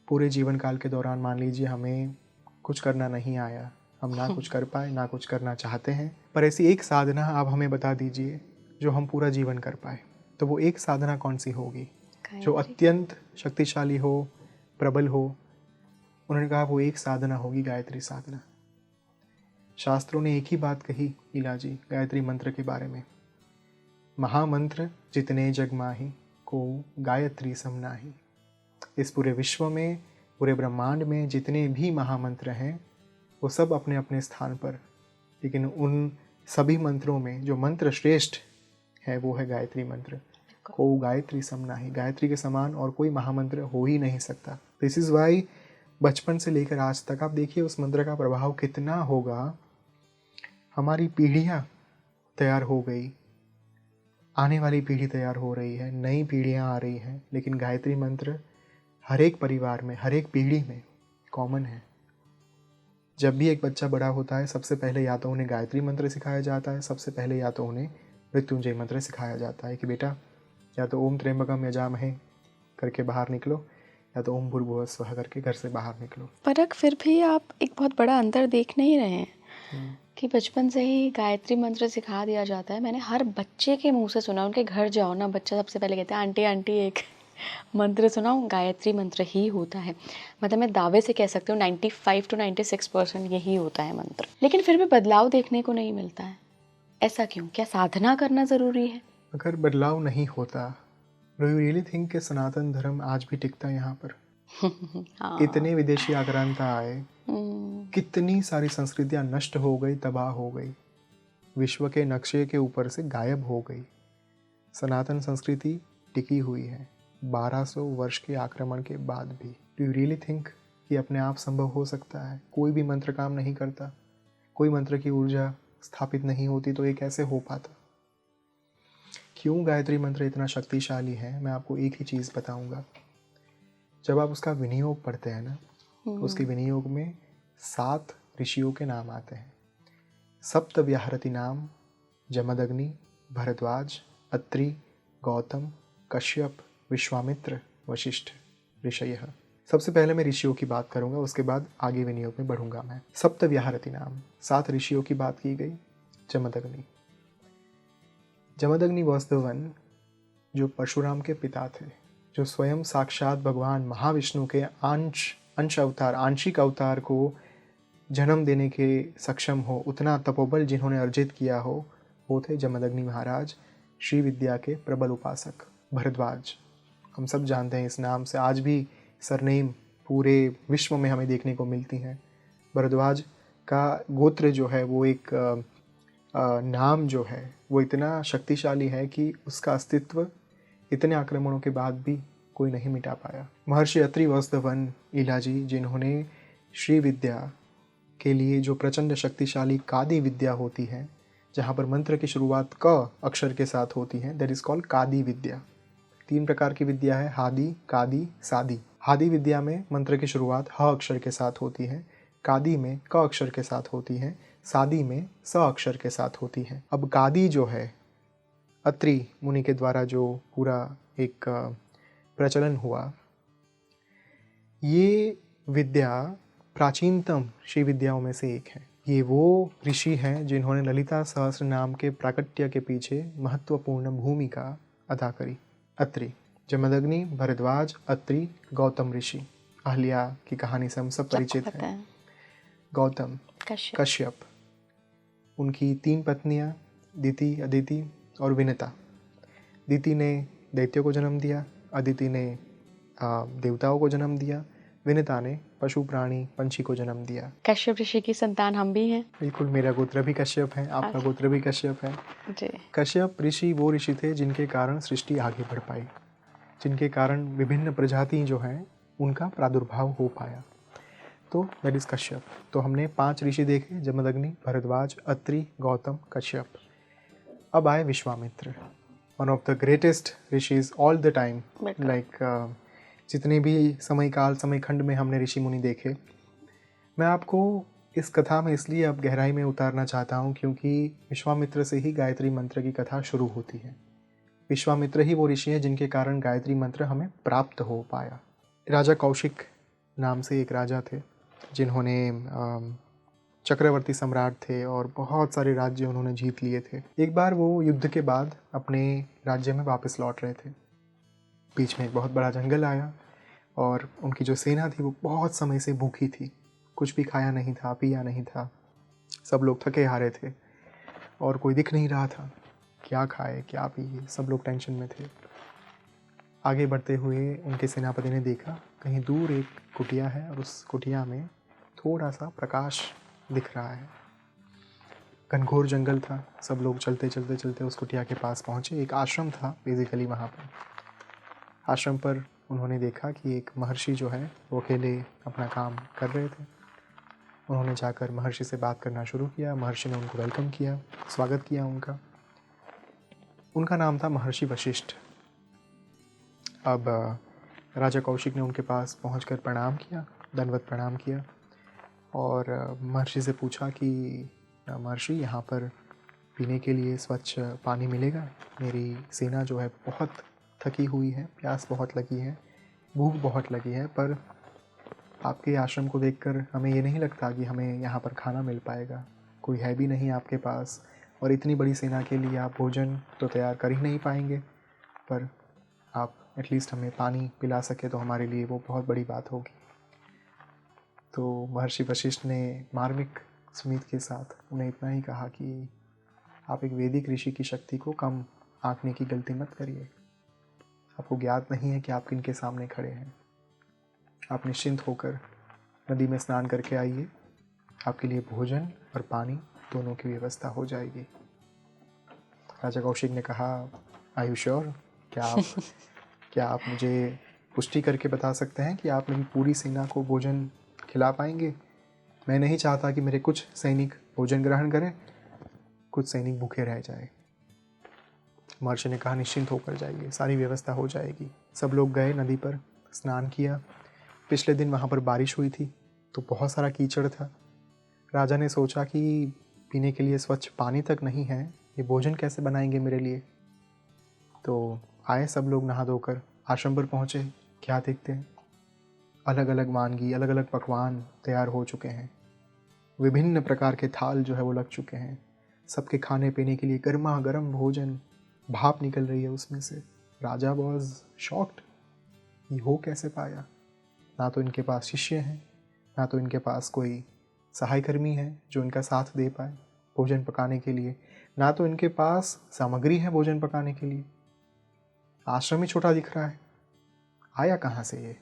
पूरे जीवन काल के दौरान, मान लीजिए हमें कुछ करना नहीं आया, हम ना कुछ कर पाए, ना कुछ करना चाहते हैं, पर ऐसी एक साधना आप हमें बता दीजिए जो हम पूरा जीवन कर पाए, तो वो एक साधना कौन सी होगी जो अत्यंत शक्तिशाली हो, प्रबल हो। उन्होंने कहा वो एक साधना होगी गायत्री साधना। शास्त्रों ने एक ही बात कही इलाजी गायत्री मंत्र के बारे में, महामंत्र जितने जग माही को गायत्री सम नाही। इस पूरे विश्व में, पूरे ब्रह्मांड में जितने भी महामंत्र हैं वो सब अपने अपने स्थान पर, लेकिन उन सभी मंत्रों में जो मंत्र श्रेष्ठ है वो है गायत्री मंत्र। को गायत्री सम नाही, गायत्री के समान और कोई महामंत्र हो ही नहीं सकता। दिस इज़ वाई बचपन से लेकर आज तक आप देखिए उस मंत्र का प्रभाव कितना होगा। हमारी पीढ़ियाँ तैयार हो गई आने वाली पीढ़ी तैयार हो रही है, नई पीढ़ियाँ आ रही हैं, लेकिन गायत्री मंत्र हर एक परिवार में, हर एक पीढ़ी में कॉमन है। जब भी एक बच्चा बड़ा होता है, सबसे पहले या तो उन्हें गायत्री मंत्र सिखाया जाता है, सबसे पहले या तो उन्हें मृत्युंजय मंत्र सिखाया जाता है कि बेटा या तो ओम त्र्यंबकम यजामहे करके बाहर निकलो, या तो ओम भूर्भुवः स्वः करके घर से बाहर निकलो। परक फिर भी आप एक बहुत बड़ा अंतर देख नहीं रहे हैं कि बचपन से ही गायत्री मंत्र सिखा दिया जाता है। मैंने हर बच्चे के मुंह से सुना, उनके घर जाओ ना, बच्चा सबसे पहले कहता है आंटी आंटी एक मंत्र सुनाओ, गायत्री मंत्र ही होता है। मतलब मैं दावे से कह सकती हूँ 95 to 96% यही होता है मंत्र। लेकिन फिर भी बदलाव देखने को नहीं मिलता है, ऐसा क्यों? क्या साधना करना ज़रूरी है? अगर बदलाव नहीं होता, डू यू रियली थिंक कि सनातन धर्म आज भी टिकता यहाँ पर? हाँ। इतने विदेशी आक्रांता आए, कितनी सारी संस्कृतियाँ नष्ट हो गई, तबाह हो गई, विश्व के नक्शे के ऊपर से गायब हो गई। सनातन संस्कृति टिकी हुई है 1200 वर्ष के आक्रमण के बाद भी। डू यू रियली थिंक कि अपने आप संभव हो सकता है? कोई भी मंत्र काम नहीं करता, कोई मंत्र की ऊर्जा स्थापित नहीं होती तो ये कैसे हो पाता? क्यों गायत्री मंत्र इतना शक्तिशाली है, मैं आपको एक ही चीज़ बताऊंगा। जब आप उसका विनियोग पढ़ते हैं ना, उसके विनियोग में 7 ऋषियों के नाम आते हैं। सप्त व्याहरति नाम जमदग्नि, भरद्वाज, अत्रि, गौतम, कश्यप, विश्वामित्र, वशिष्ठ, ऋषयः। सबसे पहले मैं ऋषियों की बात करूंगा, उसके बाद आगे विनियोग में बढ़ूंगा मैं। सप्त व्याहरति नाम, 7 ऋषियों की बात की गई। Jamadagni, Jamadagni was the one जो परशुराम के पिता थे, जो स्वयं साक्षात भगवान महाविष्णु के अंश अवतार, आंशिक अवतार को जन्म देने के सक्षम हो, उतना तपोबल जिन्होंने अर्जित किया हो, वो थे जमदग्नि महाराज, श्री विद्या के प्रबल उपासक। भरद्वाज, हम सब जानते हैं इस नाम से, आज भी सरनेम पूरे विश्व में हमें देखने को मिलती हैं। भरद्वाज का गोत्र जो है वो एक नाम जो है वो इतना शक्तिशाली है कि उसका अस्तित्व इतने आक्रमणों के बाद भी कोई नहीं मिटा पाया। महर्षि अत्रि वॉज द वन, इलाजी, जिन्होंने श्री विद्या के लिए जो प्रचंड शक्तिशाली कादी विद्या होती है, जहाँ पर मंत्र की शुरुआत क अक्षर के साथ होती है, दैट इज कॉल्ड कादी विद्या। 3 प्रकार की विद्या है, हादी, कादी, सादी। हादी विद्या में मंत्र की शुरुआत ह अक्षर के साथ होती है, कादी में क अक्षर के साथ होती है, सादी में स अक्षर के साथ होती है। अब कादी जो है, अत्रि मुनि के द्वारा जो पूरा एक प्रचलन हुआ, ये विद्या प्राचीनतम श्री विद्याओं में से एक है। ये वो ऋषि हैं जिन्होंने ललिता सहस्त्र नाम के प्राकट्य के पीछे महत्वपूर्ण भूमिका अदा करी। अत्रि, जमदग्नि, भरद्वाज, अत्रि, गौतम ऋषि। अहल्या की कहानी से हम सब परिचित हैं। गौतम, कश्यप, उनकी 3 पत्नियां, दिति, अदिति और विनता। दिति ने दैत्यों को जन्म दिया, अदिति ने देवताओं को जन्म दिया, विनता ने पशु प्राणी पंछी को जन्म दिया। कश्यप ऋषि की संतान हम भी हैं। बिल्कुल, मेरा गोत्र भी कश्यप है, आपका गोत्र भी कश्यप है जी। कश्यप ऋषि वो ऋषि थे जिनके कारण सृष्टि आगे बढ़ पाई, जिनके कारण विभिन्न प्रजाति जो हैं उनका प्रादुर्भाव हो पाया, तो दैट इज कश्यप। तो हमने 5 ऋषि देखे, जमदग्नि, भरद्वाज, अत्रि, गौतम, कश्यप। अब आए Vishwamitra, one of the greatest rishis all the time. Like जितने भी समय काल, समय खंड में हमने ऋषि मुनि देखे, मैं आपको इस कथा में इसलिए अब गहराई में उतारना चाहता हूँ क्योंकि विश्वामित्र से ही गायत्री मंत्र की कथा शुरू होती है। विश्वामित्र ही वो ऋषि हैं जिनके कारण गायत्री मंत्र हमें प्राप्त हो पाया। राजा कौशिक नाम से एक राजा थे जिन्होंने चक्रवर्ती सम्राट थे और बहुत सारे राज्य उन्होंने जीत लिए थे। एक बार वो युद्ध के बाद अपने राज्य में वापस लौट रहे थे। बीच में एक बहुत बड़ा जंगल आया और उनकी जो सेना थी वो बहुत समय से भूखी थी, कुछ भी खाया नहीं था, पिया नहीं था, सब लोग थके हारे थे और कोई दिख नहीं रहा था, क्या खाए क्या पिए, सब लोग टेंशन में थे। आगे बढ़ते हुए उनके सेनापति ने देखा कहीं दूर एक कुटिया है और उस कुटिया में थोड़ा सा प्रकाश दिख रहा है। घनघोर जंगल था, सब लोग चलते चलते चलते उस कुटिया के पास पहुँचे। एक आश्रम था बेसिकली वहाँ पर। आश्रम पर उन्होंने देखा कि एक महर्षि जो है वो अकेले अपना काम कर रहे थे। उन्होंने जाकर महर्षि से बात करना शुरू किया। महर्षि ने उनको वेलकम किया, स्वागत किया उनका। उनका नाम था महर्षि वशिष्ठ। अब राजा कौशिक ने उनके पास पहुंचकर प्रणाम किया, दंडवत प्रणाम किया और महर्षि से पूछा कि महर्षि, यहाँ पर पीने के लिए स्वच्छ पानी मिलेगा? मेरी सेना जो है बहुत थकी हुई है, प्यास बहुत लगी है, भूख बहुत लगी है, पर आपके आश्रम को देखकर हमें ये नहीं लगता कि हमें यहाँ पर खाना मिल पाएगा। कोई है भी नहीं आपके पास और इतनी बड़ी सेना के लिए आप भोजन तो तैयार कर ही नहीं पाएंगे, पर आप एटलीस्ट हमें पानी पिला सके तो हमारे लिए वो बहुत बड़ी बात होगी। तो महर्षि वशिष्ठ ने मार्मिक स्मित के साथ उन्हें इतना ही कहा कि आप एक वैदिक ऋषि की शक्ति को कम आंकने की गलती मत करिए। आपको ज्ञात नहीं है कि आप किनके सामने खड़े हैं। आप निश्चिंत होकर नदी में स्नान करके आइए, आपके लिए भोजन और पानी दोनों की व्यवस्था हो जाएगी। राजा कौशिक ने कहा, आर यू श्योर? क्या आप मुझे पुष्टि करके बता सकते हैं कि आप मेरी पूरी सेना को भोजन खिला पाएंगे? मैं नहीं चाहता कि मेरे कुछ सैनिक भोजन ग्रहण करें, कुछ सैनिक भूखे रह जाए। महर्षि ने कहा, निश्चिंत होकर जाइए, सारी व्यवस्था हो जाएगी। सब लोग गए नदी पर, स्नान किया। पिछले दिन वहाँ पर बारिश हुई थी तो बहुत सारा कीचड़ था। राजा ने सोचा कि पीने के लिए स्वच्छ पानी तक नहीं है, ये भोजन कैसे बनाएंगे मेरे लिए? तो आए सब लोग नहा धोकर, आश्रम पर पहुँचे। क्या देखते हैं, अलग अलग वानगी, अलग अलग पकवान तैयार हो चुके हैं। विभिन्न प्रकार के थाल जो है वो लग चुके हैं। सबके खाने पीने के लिए गर्मा गर्म भोजन, भाप निकल रही है उसमें से। राजा वॉज शॉक्ड, ये हो कैसे पाया? ना तो इनके पास शिष्य हैं, ना तो इनके पास कोई सहायकर्मी है जो इनका साथ दे पाए भोजन पकाने के लिए, ना तो इनके पास सामग्री है भोजन पकाने के लिए। आश्रम ही छोटा दिख रहा है, आया कहाँ से ये?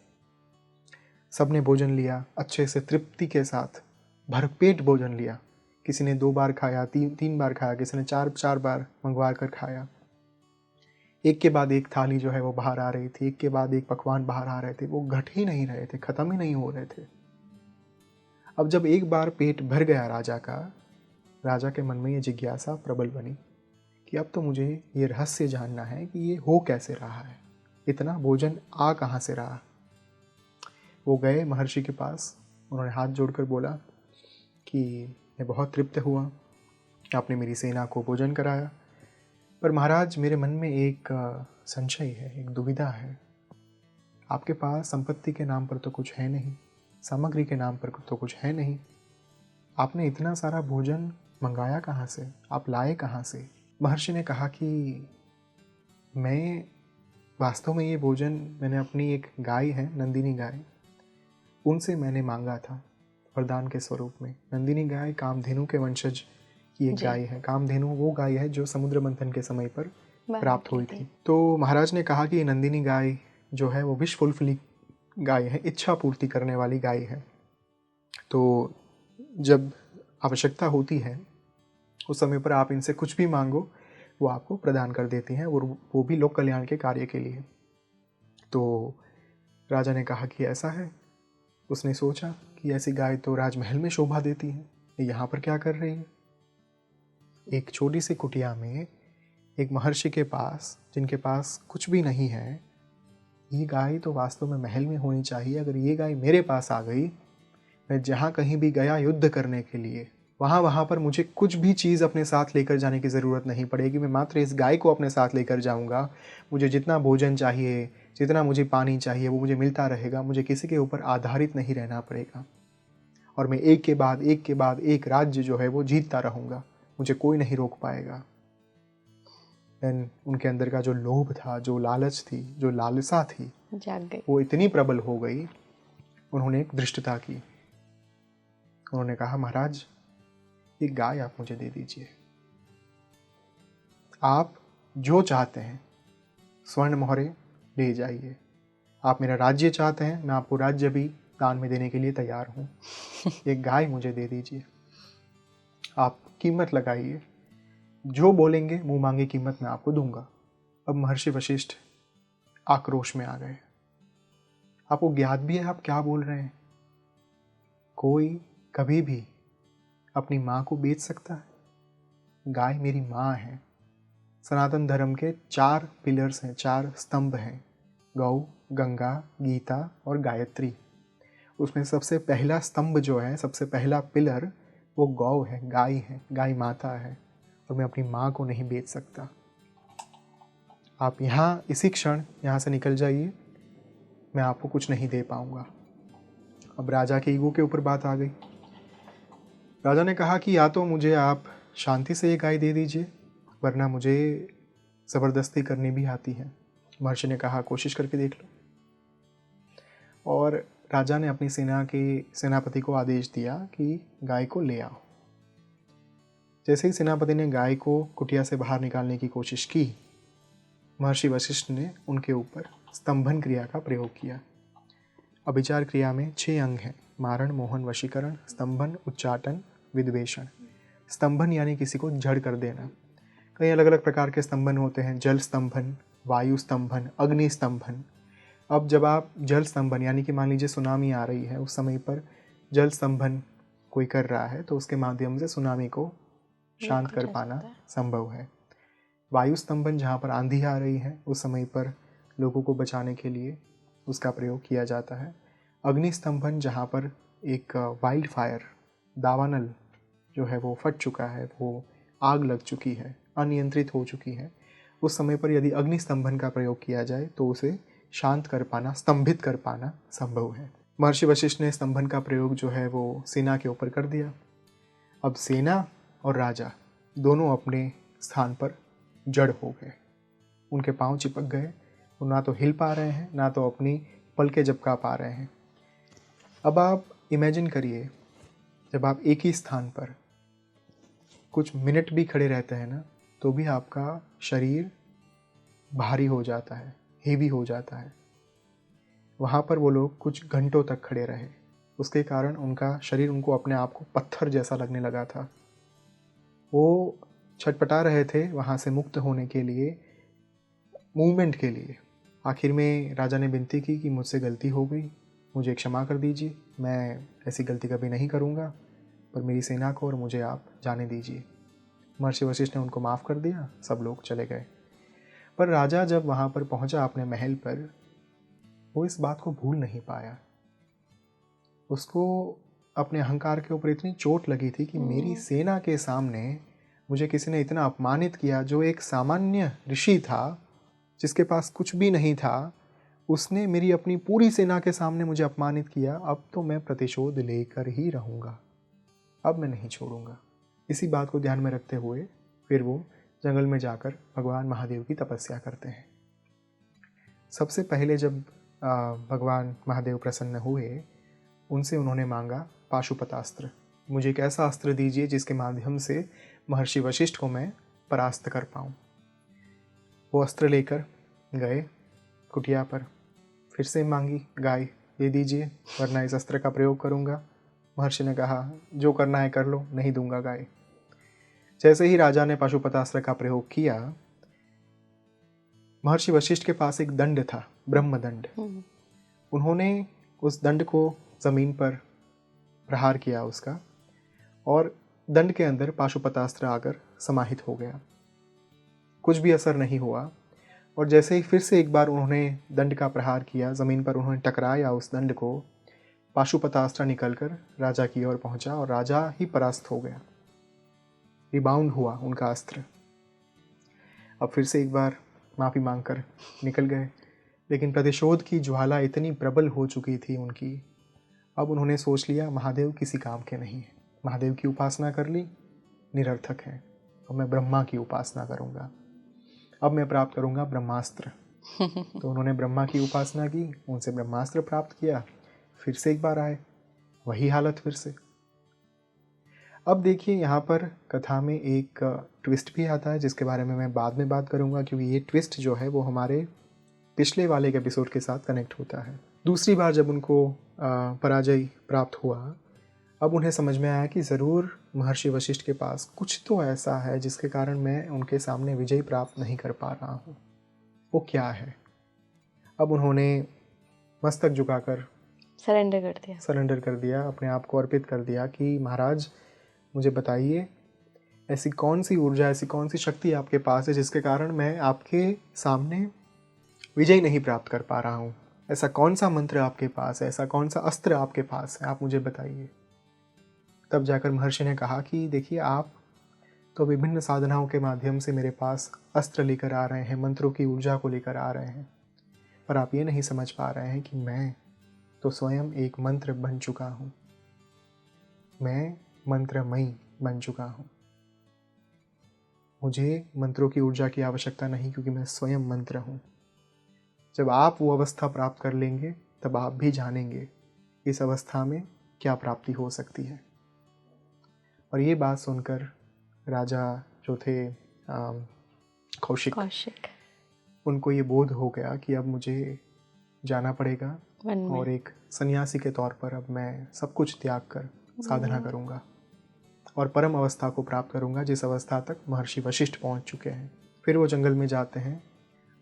सबने भोजन लिया, अच्छे से तृप्ति के साथ भरपेट भोजन लिया। किसी ने 2 बार खाया, 3 बार खाया, किसी ने 4 बार मंगवा कर खाया। एक के बाद एक थाली जो है वो बाहर आ रही थी, एक के बाद एक पकवान बाहर आ रहे थे। वो घट ही नहीं रहे थे, ख़त्म ही नहीं हो रहे थे। अब जब एक बार पेट भर गया राजा का, राजा के मन में ये जिज्ञासा प्रबल बनी कि अब तो मुझे ये रहस्य जानना है कि ये हो कैसे रहा है, इतना भोजन आ कहाँ से रहा। वो गए महर्षि के पास, उन्होंने हाथ जोड़कर बोला कि मैं बहुत तृप्त हुआ, आपने मेरी सेना को भोजन कराया, पर महाराज मेरे मन में एक संशय है, एक दुविधा है। आपके पास संपत्ति के नाम पर तो कुछ है नहीं, सामग्री के नाम पर तो कुछ है नहीं, आपने इतना सारा भोजन मंगाया कहाँ से, आप लाए कहाँ से? महर्षि ने कहा कि मैं वास्तव में ये भोजन मैंने अपनी एक गाय है, नंदिनी गाय, उनसे मैंने मांगा था वरदान के स्वरूप में। नंदिनी गाय कामधेनु के वंशज की एक गाय है। कामधेनु वो गाय है जो समुद्र मंथन के समय पर प्राप्त हुई थी। तो महाराज ने कहा कि नंदिनी गाय जो है वो विश फुलफिलिंग गाय है, इच्छा पूर्ति करने वाली गाय है। तो जब आवश्यकता होती है उस समय पर आप इनसे कुछ भी मांगो, वो आपको प्रदान कर देती हैं, और वो भी लोक कल्याण के कार्य के लिए। तो राजा ने कहा कि ऐसा है। उसने सोचा कि ऐसी गाय तो राजमहल में शोभा देती है, ये यहाँ पर क्या कर रही है? एक छोटी सी कुटिया में एक महर्षि के पास, जिनके पास कुछ भी नहीं है, ये गाय तो वास्तव में महल में होनी चाहिए। अगर ये गाय मेरे पास आ गई, मैं जहाँ कहीं भी गया युद्ध करने के लिए, वहाँ पर मुझे कुछ भी चीज़ अपने साथ लेकर जाने की ज़रूरत नहीं पड़ेगी। मैं मात्र इस गाय को अपने साथ लेकर जाऊँगा। मुझे जितना भोजन चाहिए, जितना मुझे पानी चाहिए, वो मुझे मिलता रहेगा। मुझे किसी के ऊपर आधारित नहीं रहना पड़ेगा, और मैं एक के बाद एक राज्य जो है वो जीतता रहूँगा। मुझे कोई नहीं रोक पाएगा। देन उनके अंदर का जो लोभ था, जो लालच थी, जो लालसा थी, जाग गई। वो इतनी प्रबल हो गई। उन्होंने एक धृष्टता की। उन्होंने कहा, महाराज ये गाय आप मुझे दे दीजिए। आप जो चाहते हैं स्वर्ण मोहरे ले जाइए। आप मेरा राज्य चाहते हैं, मैं आपको राज्य भी दान में देने के लिए तैयार हूँ। एक गाय मुझे दे दीजिए। आप कीमत लगाइए, जो बोलेंगे मुंह मांगी कीमत मैं आपको दूंगा। अब महर्षि वशिष्ठ आक्रोश में आ गए। आपको ज्ञात भी है आप क्या बोल रहे हैं? कोई कभी भी अपनी माँ को बेच सकता है? गाय मेरी माँ है, सनातन धर्म के 4 पिलर्स हैं, 4 स्तंभ हैं, गौ, गंगा, गीता और गायत्री। उसमें सबसे पहला स्तंभ जो है, सबसे पहला पिलर वो गौ है, गाय है, गाय माता है, और मैं अपनी माँ को नहीं बेच सकता। आप यहाँ इसी क्षण यहाँ से निकल जाइए, मैं आपको कुछ नहीं दे पाऊँगा। अब राजा के ईगो के ऊपर बात आ गई। राजा ने कहा कि या तो मुझे आप शांति से ये गाय दे दीजिए, वरना मुझे ज़बरदस्ती करनी भी आती है। महर्षि ने कहा कोशिश करके देख लो। और राजा ने अपनी सेना के सेनापति को आदेश दिया कि गाय को ले आओ। जैसे ही सेनापति ने गाय को कुटिया से बाहर निकालने की कोशिश की, महर्षि वशिष्ठ ने उनके ऊपर स्तंभन क्रिया का प्रयोग किया। अभिचार क्रिया में 6 अंग हैं, मारण, मोहन, वशीकरण, स्तंभन, उच्चाटन, विद्वेषण। स्तंभन यानी किसी को जड़ कर देना। कई अलग अलग प्रकार के स्तंभन होते हैं, जल स्तंभन, वायु स्तंभन, अग्नि स्तंभन। अब जब आप जल स्तंभन यानी कि मान लीजिए सुनामी आ रही है, उस समय पर जल स्तंभन कोई कर रहा है तो उसके माध्यम से सुनामी को शांत कर पाना संभव है। वायु स्तंभन जहाँ पर आंधी आ रही है उस समय पर लोगों को बचाने के लिए उसका प्रयोग किया जाता है। अग्नि स्तंभन जहाँ पर एक वाइल्ड फायर, दावानल जो है वो फट चुका है, वो आग लग चुकी है, अनियंत्रित हो चुकी है, उस समय पर यदि अग्नि स्तंभन का प्रयोग किया जाए तो उसे शांत कर पाना, स्तंभित कर पाना संभव है। महर्षि वशिष्ठ ने स्तंभन का प्रयोग जो है वो सेना के ऊपर कर दिया। अब सेना और राजा दोनों अपने स्थान पर जड़ हो गए, उनके पांव चिपक गए, वो ना तो हिल पा रहे हैं, ना तो अपनी पलकें झपका पा रहे हैं। अब आप इमेजिन करिए, जब आप एक ही स्थान पर कुछ मिनट भी खड़े रहते हैं ना, तो भी आपका शरीर भारी हो जाता है, हेवी हो जाता है। वहाँ पर वो लोग कुछ घंटों तक खड़े रहे, उसके कारण उनका शरीर उनको अपने आप को पत्थर जैसा लगने लगा था। वो छटपटा रहे थे वहाँ से मुक्त होने के लिए, मूवमेंट के लिए। आखिर में राजा ने विनती की कि मुझसे गलती हो गई, मुझे क्षमा कर दीजिए, मैं ऐसी गलती कभी नहीं करूँगा, पर मेरी सेना को और मुझे आप जाने दीजिए। महर्षि वशिष्ठ ने उनको माफ़ कर दिया, सब लोग चले गए। पर राजा जब वहाँ पर पहुँचा अपने महल पर, वो इस बात को भूल नहीं पाया। उसको अपने अहंकार के ऊपर इतनी चोट लगी थी कि मेरी सेना के सामने मुझे किसी ने इतना अपमानित किया, जो एक सामान्य ऋषि था जिसके पास कुछ भी नहीं था, उसने मेरी अपनी पूरी सेना के सामने मुझे अपमानित किया। अब तो मैं प्रतिशोध लेकर ही रहूँगा, अब मैं नहीं छोड़ूंगा। इसी बात को ध्यान में रखते हुए फिर वो जंगल में जाकर भगवान महादेव की तपस्या करते हैं। सबसे पहले जब भगवान महादेव प्रसन्न हुए, उनसे उन्होंने मांगा पाशुपतास्त्र। मुझे एक ऐसा अस्त्र दीजिए जिसके माध्यम से महर्षि वशिष्ठ को मैं परास्त कर पाऊँ। वो अस्त्र लेकर गए कुटिया पर, फिर से मांगी गाय, दे दीजिए वरना इस अस्त्र का प्रयोग करूँगा। महर्षि ने कहा जो करना है कर लो, नहीं दूंगा गाय। जैसे ही राजा ने पाशुपतास्त्र का प्रयोग किया, महर्षि वशिष्ठ के पास एक दंड था, ब्रह्मदंड। उन्होंने उस दंड को जमीन पर प्रहार किया उसका, और दंड के अंदर पाशुपतास्त्र आकर समाहित हो गया। कुछ भी असर नहीं हुआ, और जैसे ही फिर से एक बार उन्होंने दंड का प्रहार किया, ज़मीन पर उन्होंने टकराया उस दंड को, पाशुपतास्त्र निकलकर राजा की ओर पहुंचा और राजा ही परास्त हो गया। रिबाउंड हुआ उनका अस्त्र। अब फिर से एक बार माफ़ी मांगकर निकल गए, लेकिन प्रतिशोध की ज्वाला इतनी प्रबल हो चुकी थी उनकी। अब उन्होंने सोच लिया महादेव किसी काम के नहीं है, महादेव की उपासना कर ली, निरर्थक है, अब मैं ब्रह्मा की उपासना करूँगा, अब मैं प्राप्त करूँगा ब्रह्मास्त्र। तो उन्होंने ब्रह्मा की उपासना की, उनसे ब्रह्मास्त्र प्राप्त किया, फिर से एक बार आए, वही हालत फिर से। अब देखिए यहाँ पर कथा में एक ट्विस्ट भी आता है जिसके बारे में मैं बाद में बात करूँगा, क्योंकि ये ट्विस्ट जो है वो हमारे पिछले वाले एक एपिसोड के साथ कनेक्ट होता है। दूसरी बार जब उनको पराजय प्राप्त हुआ, अब उन्हें समझ में आया कि ज़रूर महर्षि वशिष्ठ के पास कुछ तो ऐसा है जिसके कारण मैं उनके सामने विजय प्राप्त नहीं कर पा रहा हूँ। वो क्या है? अब उन्होंने मस्तक झुकाकर सरेंडर कर दिया, अपने आप को अर्पित कर दिया कि महाराज मुझे बताइए ऐसी कौन सी ऊर्जा, ऐसी कौन सी शक्ति आपके पास है जिसके कारण मैं आपके सामने विजय नहीं प्राप्त कर पा रहा हूँ? ऐसा कौन सा मंत्र आपके पास है, ऐसा कौन सा अस्त्र आपके पास है, आप मुझे बताइए। तब जाकर महर्षि ने कहा कि देखिए, आप तो विभिन्न साधनाओं के माध्यम से मेरे पास अस्त्र लेकर आ रहे हैं, मंत्रों की ऊर्जा को लेकर आ रहे हैं, पर आप ये नहीं समझ पा रहे हैं कि मैं तो स्वयं एक मंत्र बन चुका हूँ। मैं मंत्रमयी बन चुका हूँ। मुझे मंत्रों की ऊर्जा की आवश्यकता नहीं, क्योंकि मैं स्वयं मंत्र हूँ। जब आप वो अवस्था प्राप्त कर लेंगे तब आप भी जानेंगे इस अवस्था में क्या प्राप्ति हो सकती है। और ये बात सुनकर राजा जो थे कौशिक, उनको ये बोध हो गया कि अब मुझे जाना पड़ेगा और एक सन्यासी के तौर पर अब मैं सब कुछ त्याग कर साधना करूंगा और परम अवस्था को प्राप्त करूंगा, जिस अवस्था तक महर्षि वशिष्ठ पहुंच चुके हैं। फिर वो जंगल में जाते हैं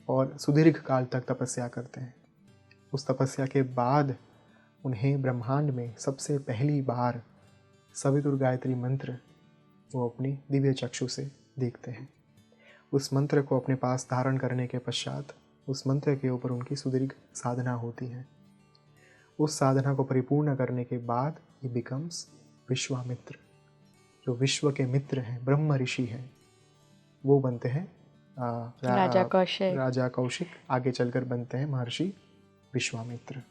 और सुदीर्घ काल तक तपस्या करते हैं। उस तपस्या के बाद उन्हें ब्रह्मांड में सबसे पहली बार सवितुर गायत्री मंत्र वो अपनी दिव्य चक्षु से देखते हैं। उस मंत्र को अपने पास धारण करने के पश्चात उस मंत्र के ऊपर उनकी सुदीर्घ साधना होती है। उस साधना को परिपूर्ण करने के बाद ही बिकम्स विश्वामित्र, जो विश्व के मित्र हैं, ब्रह्म ऋषि हैं, वो बनते हैं राजा कौशिक। आगे चलकर बनते हैं महर्षि विश्वामित्र,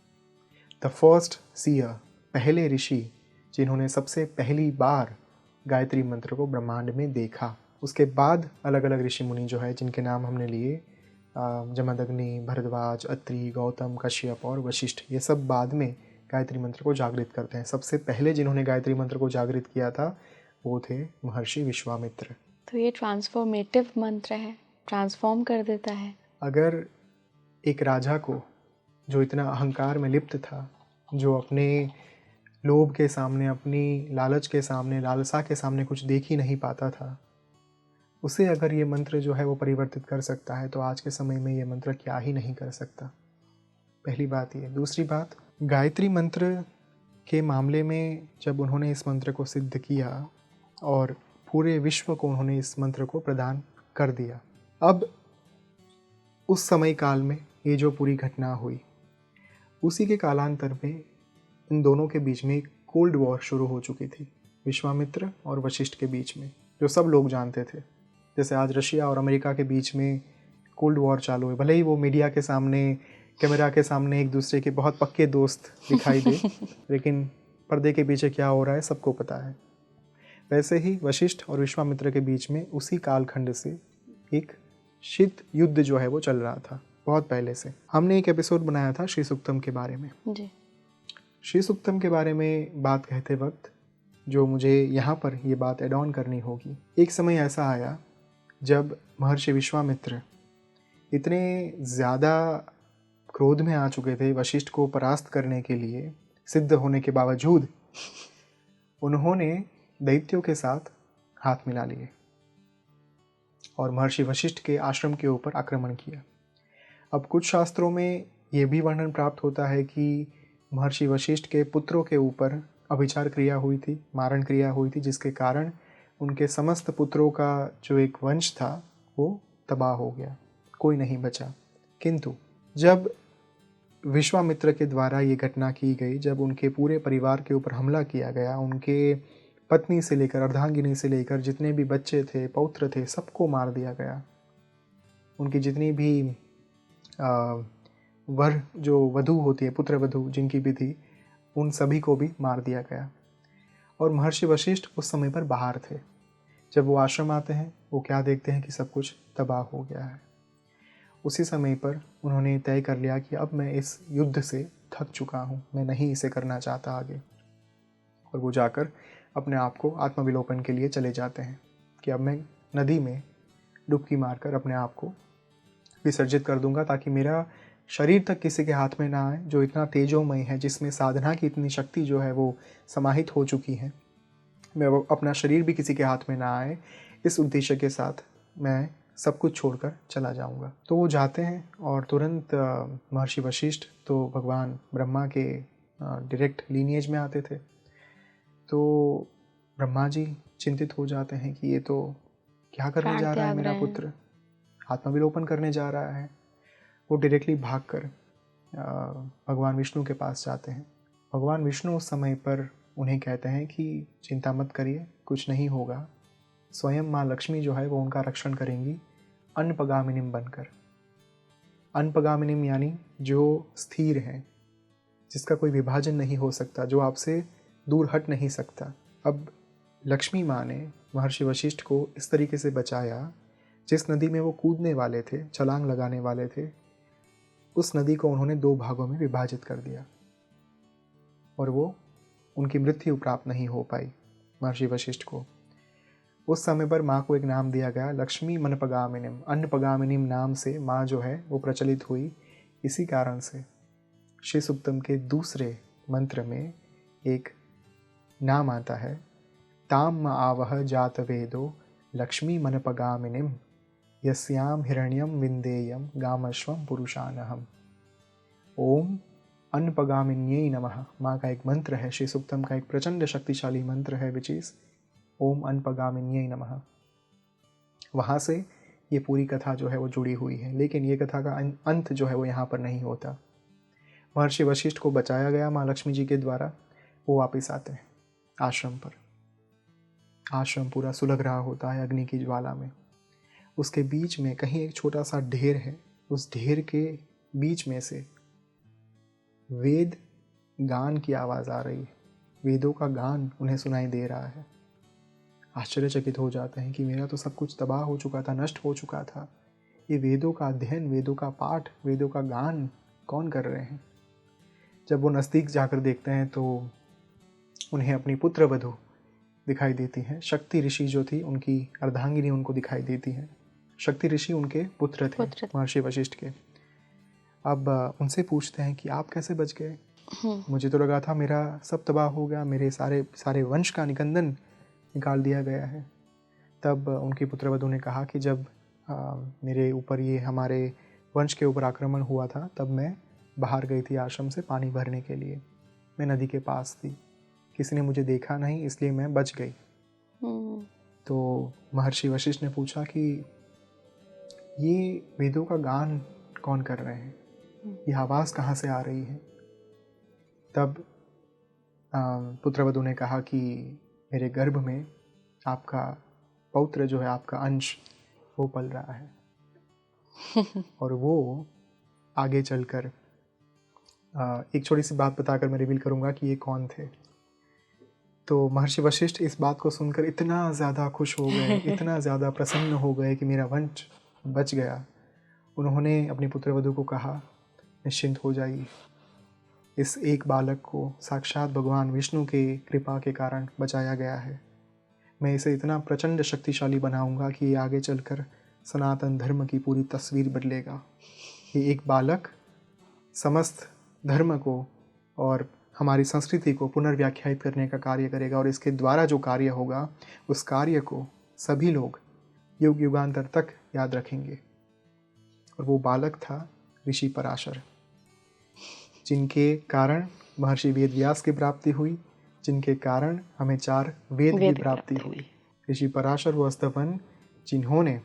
द फर्स्ट सीयर, पहले ऋषि जिन्होंने सबसे पहली बार गायत्री मंत्र को ब्रह्मांड में देखा। उसके बाद अलग अलग ऋषि मुनि जो है, जिनके नाम हमने लिए, जमदग्नि, भरद्वाज, अत्रि, गौतम, कश्यप और वशिष्ठ, ये सब बाद में गायत्री मंत्र को जागृत करते हैं। सबसे पहले जिन्होंने गायत्री मंत्र को जागृत किया था वो थे महर्षि विश्वामित्र। तो ये ट्रांसफॉर्मेटिव मंत्र है, ट्रांसफॉर्म कर देता है। अगर एक राजा को जो इतना अहंकार में लिप्त था, जो अपने लोभ के सामने, अपनी लालच के सामने, लालसा के सामने कुछ देख ही नहीं पाता था, उसे अगर ये मंत्र जो है वो परिवर्तित कर सकता है, तो आज के समय में ये मंत्र क्या ही नहीं कर सकता। पहली बात ये। दूसरी बात, गायत्री मंत्र के मामले में जब उन्होंने इस मंत्र को सिद्ध किया और पूरे विश्व को उन्होंने इस मंत्र को प्रदान कर दिया, अब उस समय काल में ये जो पूरी घटना हुई, उसी के कालांतर में इन दोनों के बीच में एक कोल्ड वॉर शुरू हो चुकी थी, विश्वामित्र और वशिष्ठ के बीच में, जो सब लोग जानते थे। जैसे आज रशिया और अमेरिका के बीच में कोल्ड वॉर चालू है, भले ही वो मीडिया के सामने, कैमरा के सामने एक दूसरे के बहुत पक्के दोस्त दिखाई दे, लेकिन पर्दे के पीछे क्या हो रहा है सबको पता है। वैसे ही वशिष्ठ और विश्वामित्र के बीच में उसी कालखंड से एक शीत युद्ध जो है वो चल रहा था, बहुत पहले से। हमने एक एपिसोड बनाया था श्री सूक्तम के बारे में जी। श्री सूक्तम के बारे में बात कहते वक्त जो मुझे यहाँ पर ये बात एड ऑन करनी होगी, एक समय ऐसा आया जब महर्षि विश्वामित्र इतने ज़्यादा क्रोध में आ चुके थे वशिष्ठ को परास्त करने के लिए, सिद्ध होने के बावजूद उन्होंने दैत्यों के साथ हाथ मिला लिए और महर्षि वशिष्ठ के आश्रम के ऊपर आक्रमण किया। अब कुछ शास्त्रों में ये भी वर्णन प्राप्त होता है कि महर्षि वशिष्ठ के पुत्रों के ऊपर अभिचार क्रिया हुई थी, मारण क्रिया हुई थी, जिसके कारण उनके समस्त पुत्रों का जो एक वंश था वो तबाह हो गया, कोई नहीं बचा। किंतु जब विश्वामित्र के द्वारा ये घटना की गई, जब उनके पूरे परिवार के ऊपर हमला किया गया, उनके पत्नी से लेकर अर्धांगिनी से लेकर जितने भी बच्चे थे, पौत्र थे, सबको मार दिया गया। उनकी जितनी भी वर जो वधू होती है, पुत्र वधू जिनकी भी थी, उन सभी को भी मार दिया गया। और महर्षि वशिष्ठ उस समय पर बाहर थे। जब वो आश्रम आते हैं, वो क्या देखते हैं कि सब कुछ तबाह हो गया है। उसी समय पर उन्होंने तय कर लिया कि अब मैं इस युद्ध से थक चुका हूँ, मैं नहीं इसे करना चाहता आगे। और वो जाकर अपने आप को आत्मविलोपन के लिए चले जाते हैं कि अब मैं नदी में डुबकी मारकर अपने आप को विसर्जित कर दूंगा, ताकि मेरा शरीर तक किसी के हाथ में ना आए, जो इतना तेजोमय है, जिसमें साधना की इतनी शक्ति जो है वो समाहित हो चुकी है। मैं वो अपना शरीर भी किसी के हाथ में ना आए, इस उद्देश्य के साथ मैं सब कुछ छोड़कर चला जाऊंगा। तो वो जाते हैं और तुरंत महर्षि वशिष्ठ तो भगवान ब्रह्मा के डायरेक्ट लीनिएज में आते थे। तो ब्रह्मा जी चिंतित हो जाते हैं कि ये तो क्या करने प्राण जा रहा है त्याग मेरा रहे हैं। पुत्र, आत्मविलोपन करने जा रहा है। वो डायरेक्टली भागकर भगवान विष्णु के पास जाते हैं। भगवान विष्णु उस समय पर उन्हें कहते हैं कि चिंता मत करिए, कुछ नहीं होगा। स्वयं माँ लक्ष्मी जो है वो उनका रक्षण करेंगी अन्नपगामिनीम बनकर। अन्नपगामिनीम यानी जो स्थिर है, जिसका कोई विभाजन नहीं हो सकता, जो आपसे दूर हट नहीं सकता। अब लक्ष्मी माँ ने महर्षि वशिष्ठ को इस तरीके से बचाया, जिस नदी में वो कूदने वाले थे, छलांग लगाने वाले थे, उस नदी को उन्होंने 2 भागों में विभाजित कर दिया और वो उनकी मृत्यु प्राप्त नहीं हो पाई महर्षि वशिष्ठ को। उस समय पर माँ को एक नाम दिया गया लक्ष्मी मनपगामिनीम। अन्नपगामिनीम नाम से माँ जो है वो प्रचलित हुई। इसी कारण से श्री सुक्तम के दूसरे मंत्र में एक नाम आता है, ताम आवह जात वेदो लक्ष्मी मनपगामिनीम यस्याम हिरण्यम विंदेयम गामश्वम पुरुषानहम। ओम अन्नपगामिन्यै नमः माँ का एक मंत्र है, श्री सुक्तम का एक प्रचंड शक्तिशाली मंत्र है, विच इज ओम अन्नपगामिन्यै नमः। वहाँ से ये पूरी कथा जो है वो जुड़ी हुई है। लेकिन ये कथा का अंत जो है वो यहाँ पर नहीं होता। महर्षि वशिष्ठ को बचाया गया माँ लक्ष्मी जी के द्वारा। वो वापस आते हैं आश्रम पर। आश्रम पूरा सुलग रहा होता है अग्नि की ज्वाला में। उसके बीच में कहीं एक छोटा सा ढेर है। उस ढेर के बीच में से वेद गान की आवाज़ आ रही है। वेदों का गान उन्हें सुनाई दे रहा है। आश्चर्यचकित हो जाते हैं कि मेरा तो सब कुछ तबाह हो चुका था, नष्ट हो चुका था। ये वेदों का अध्ययन, वेदों का पाठ, वेदों का गान कौन कर रहे हैं? जब वो नज़दीक जाकर देखते हैं तो उन्हें अपनी पुत्र वधू दिखाई देती हैं। शक्ति ऋषि जो थी उनकी अर्धांगिनी उनको दिखाई देती हैं। शक्ति ऋषि उनके पुत्र थे महर्षि वशिष्ठ के। अब उनसे पूछते हैं कि आप कैसे बच गए? मुझे तो लगा था मेरा सब तबाह हो गया, मेरे सारे वंश का निकंदन निकाल दिया गया है। तब उनकी पुत्रवधू ने कहा कि जब मेरे ऊपर ये हमारे वंश के ऊपर आक्रमण हुआ था तब मैं बाहर गई थी आश्रम से पानी भरने के लिए। मैं नदी के पास थी, किसी ने मुझे देखा नहीं, इसलिए मैं बच गई। तो महर्षि वशिष्ठ ने पूछा कि ये वेदों का गान कौन कर रहे हैं? ये आवाज़ कहाँ से आ रही है? तब पुत्रवधू ने कहा कि मेरे गर्भ में आपका पौत्र जो है, आपका अंश, वो पल रहा है। और वो आगे चलकर एक छोटी सी बात बताकर मैं रिवील करूँगा कि ये कौन थे। तो महर्षि वशिष्ठ इस बात को सुनकर इतना ज़्यादा खुश हो गए, इतना ज़्यादा प्रसन्न हो गए कि मेरा वंश बच गया। उन्होंने अपनी पुत्रवधू को कहा, निश्चिंत हो जाइए, इस एक बालक को साक्षात भगवान विष्णु के कृपा के कारण बचाया गया है। मैं इसे इतना प्रचंड शक्तिशाली बनाऊंगा कि ये आगे चलकर सनातन धर्म की पूरी तस्वीर बदलेगा। ये एक बालक समस्त धर्म को और हमारी संस्कृति को पुनर्व्याख्यायित करने का कार्य करेगा और इसके द्वारा जो कार्य होगा उस कार्य को सभी लोग युग युगांतर तक याद रखेंगे। और वो बालक था ऋषि पराशर, जिनके कारण महर्षि वेदव्यास की प्राप्ति हुई, जिनके कारण हमें 4 वेद की प्राप्ति हुई। ऋषि पराशर वो अस्तपन जिन्होंने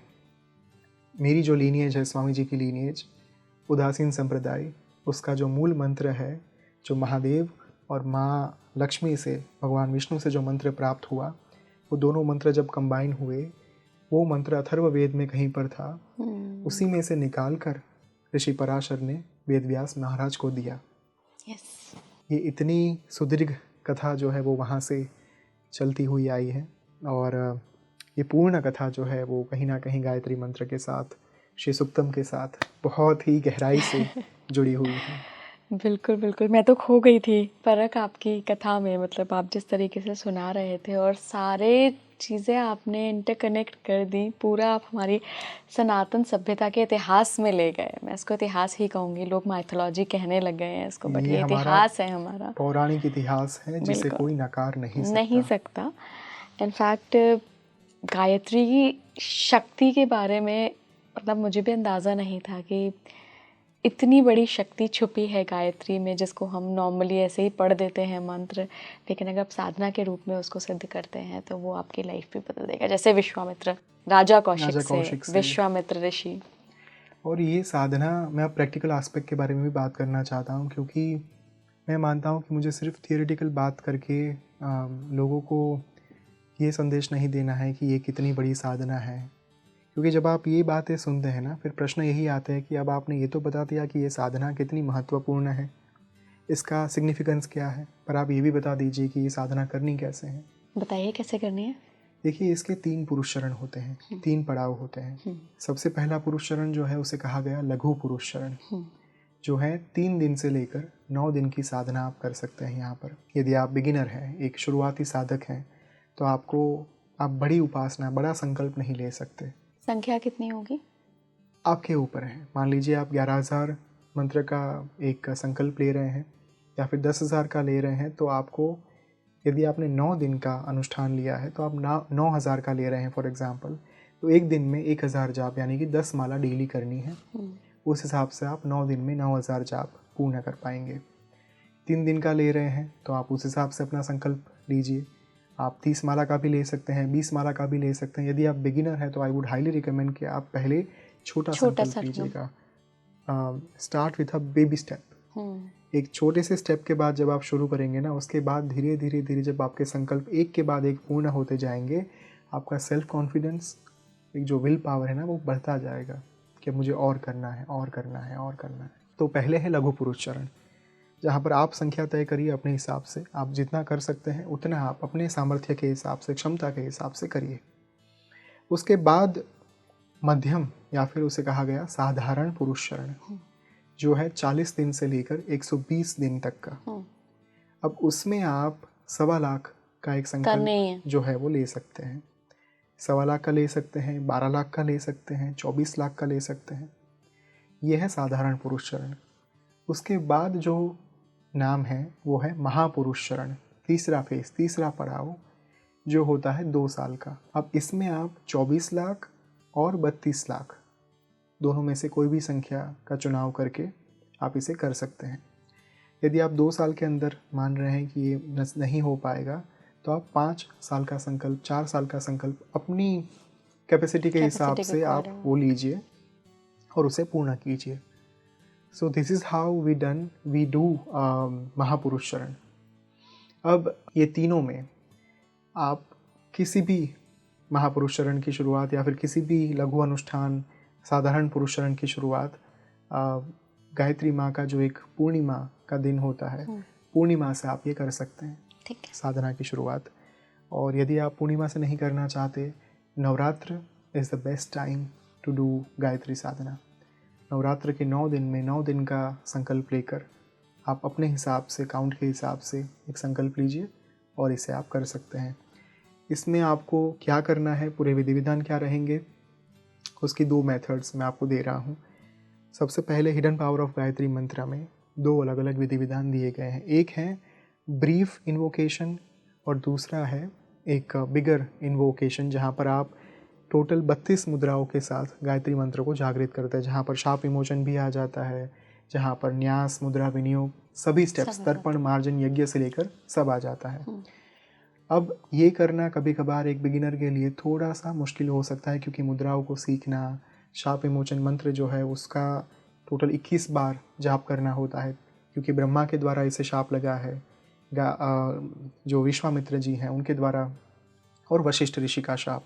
मेरी जो लीनिएज है, स्वामी जी की लीनिएज, उदासीन संप्रदाय, उसका जो मूल मंत्र है, जो महादेव और माँ लक्ष्मी से, भगवान विष्णु से जो मंत्र प्राप्त हुआ, वो दोनों मंत्र जब कंबाइन हुए, वो मंत्र अथर्ववेद में कहीं पर था। उसी में से निकाल कर ऋषि पराशर ने वेदव्यास महाराज को दिया। ये इतनी सुदीर्घ कथा जो है वो वहाँ से चलती हुई आई है और ये पूर्ण कथा जो है वो कहीं ना कहीं गायत्री मंत्र के साथ, श्री सुक्तम के साथ बहुत ही गहराई से जुड़ी हुई है। बिल्कुल बिल्कुल, मैं तो खो गई थी परख आपकी कथा में। मतलब आप जिस तरीके से सुना रहे थे और सारे चीज़ें आपने इंटरकनेक्ट कर दी, पूरा आप हमारी सनातन सभ्यता के इतिहास में ले गए। मैं इसको इतिहास ही कहूँगी, लोग माइथोलॉजी कहने लग गए हैं इसको, बट ये इतिहास है हमारा, पौराणिक इतिहास है जिसे कोई नकार नहीं सकता। इनफैक्ट गायत्री की शक्ति के बारे में मतलब मुझे भी अंदाज़ा नहीं था कि इतनी बड़ी शक्ति छुपी है गायत्री में, जिसको हम नॉर्मली ऐसे ही पढ़ देते हैं मंत्र, लेकिन अगर आप साधना के रूप में उसको सिद्ध करते हैं तो वो आपकी लाइफ भी बदल देगा। जैसे विश्वामित्र, राजा कौशिक से विश्वामित्र ऋषि। और ये साधना, मैं अब प्रैक्टिकल एस्पेक्ट के बारे में भी बात करना चाहता हूँ, क्योंकि मैं मानता हूँ कि मुझे सिर्फ थियोरेटिकल बात करके लोगों को ये संदेश नहीं देना है कि ये कितनी बड़ी साधना है। क्योंकि जब आप ये बातें सुनते हैं ना, फिर प्रश्न यही आता है कि अब आपने ये तो बता दिया कि ये साधना कितनी महत्वपूर्ण है, इसका सिग्निफिकेंस क्या है, पर आप ये भी बता दीजिए कि ये साधना करनी कैसे है। बताइए कैसे करनी है। देखिए, इसके 3 पुरुष चरण होते हैं, 3 पड़ाव होते हैं। सबसे पहला पुरुष चरण जो है उसे कहा गया लघु पुरुष चरण, जो है 3 दिन से लेकर 9 दिन की साधना आप कर सकते हैं यहाँ पर। यदि आप बिगिनर हैं, एक शुरुआती साधक हैं, तो आप बड़ी उपासना, बड़ा संकल्प नहीं ले सकते। संख्या कितनी होगी आपके ऊपर है। मान लीजिए आप 11,000 मंत्र का एक संकल्प ले रहे हैं या फिर 10,000 का ले रहे हैं, तो आपको, यदि आपने 9 दिन का अनुष्ठान लिया है तो आप 9,000 का ले रहे हैं फॉर एग्जांपल, तो एक दिन में 1,000 जाप यानी कि 10 माला डेली करनी है। उस हिसाब से आप 9 दिन में 9,000 जाप पूर्ण कर पाएंगे। 3 दिन का ले रहे हैं तो आप उस हिसाब से अपना संकल्प लीजिए। आप 30 माला का भी ले सकते हैं, 20 माला का भी ले सकते हैं। यदि आप बिगिनर हैं तो आई वुड हाईली रिकमेंड कि आप पहले छोटा संकल्प लीजिएगा। Start with a baby step. एक छोटे से स्टेप के बाद जब आप शुरू करेंगे ना, उसके बाद धीरे धीरे धीरे जब आपके संकल्प एक के बाद एक पूर्ण होते जाएंगे, आपका सेल्फ कॉन्फिडेंस, एक जो विल पावर है ना, वो बढ़ता जाएगा कि मुझे और करना है, और करना है, और करना है। तो पहले है लघु पुरुष चरण, जहाँ पर आप संख्या तय करिए अपने हिसाब से। आप जितना कर सकते हैं उतना आप अपने सामर्थ्य के हिसाब से, क्षमता के हिसाब से करिए। उसके बाद मध्यम या फिर उसे कहा गया साधारण पुरुष चरण, जो है 40 दिन से लेकर 120 दिन तक का। अब उसमें आप 1.25 लाख का एक संकल्प जो है वो ले सकते हैं। 1.25 लाख का ले सकते हैं, 12 लाख का ले सकते हैं, 24 लाख का ले सकते हैं। यह है साधारण पुरुष चरण। उसके बाद जो नाम है वो है महापुरुष चरण, तीसरा फेस, तीसरा पड़ाव, जो होता है 2 साल का। अब इसमें आप 24 लाख और 32 लाख दोनों में से कोई भी संख्या का चुनाव करके आप इसे कर सकते हैं। यदि आप 2 साल के अंदर मान रहे हैं कि ये नहीं हो पाएगा, तो आप 5 साल का संकल्प, 4 साल का संकल्प अपनी कैपेसिटी के हिसाब से आप वो लीजिए और उसे पूर्ण कीजिए। So this is how we do महापुरुष चरण। अब ये तीनों में आप किसी भी महापुरुष चरण की शुरुआत या फिर किसी भी लघु अनुष्ठान, साधारण पुरुष चरण की शुरुआत गायत्री माँ का जो एक पूर्णिमा का दिन होता है, पूर्णिमा से आप ये कर सकते हैं, ठीक है, साधना की शुरुआत। और यदि आप पूर्णिमा से नहीं करना चाहते, Navratri is the best time to do Gayatri sadhana. Navratri के 9 दिन में 9 दिन का संकल्प लेकर आप अपने हिसाब से, काउंट के हिसाब से एक संकल्प लीजिए और इसे आप कर सकते हैं। इसमें आपको क्या करना है, पूरे विधि विधान क्या रहेंगे, उसकी 2 मेथड्स मैं आपको दे रहा हूँ। सबसे पहले हिडन पावर ऑफ गायत्री मंत्र में 2 अलग अलग विधि विधान दिए गए हैं। एक है ब्रीफ इन्वोकेशन और दूसरा है एक बिगर इन्वोकेशन, जहाँ पर आप टोटल 32 मुद्राओं के साथ गायत्री मंत्र को जागृत करते हैं, जहाँ पर शाप विमोचन भी आ जाता है, जहाँ पर न्यास, मुद्रा विनियोग, सभी स्टेप्स, तर्पण, मार्जन, यज्ञ से लेकर सब आ जाता है। अब ये करना कभी कभार एक बिगिनर के लिए थोड़ा सा मुश्किल हो सकता है, क्योंकि मुद्राओं को सीखना, शाप विमोचन मंत्र जो है उसका टोटल 21 बार जाप करना होता है, क्योंकि ब्रह्मा के द्वारा इसे शाप लगा है, जो विश्वामित्र जी हैं उनके द्वारा, और वशिष्ठ ऋषि का शाप।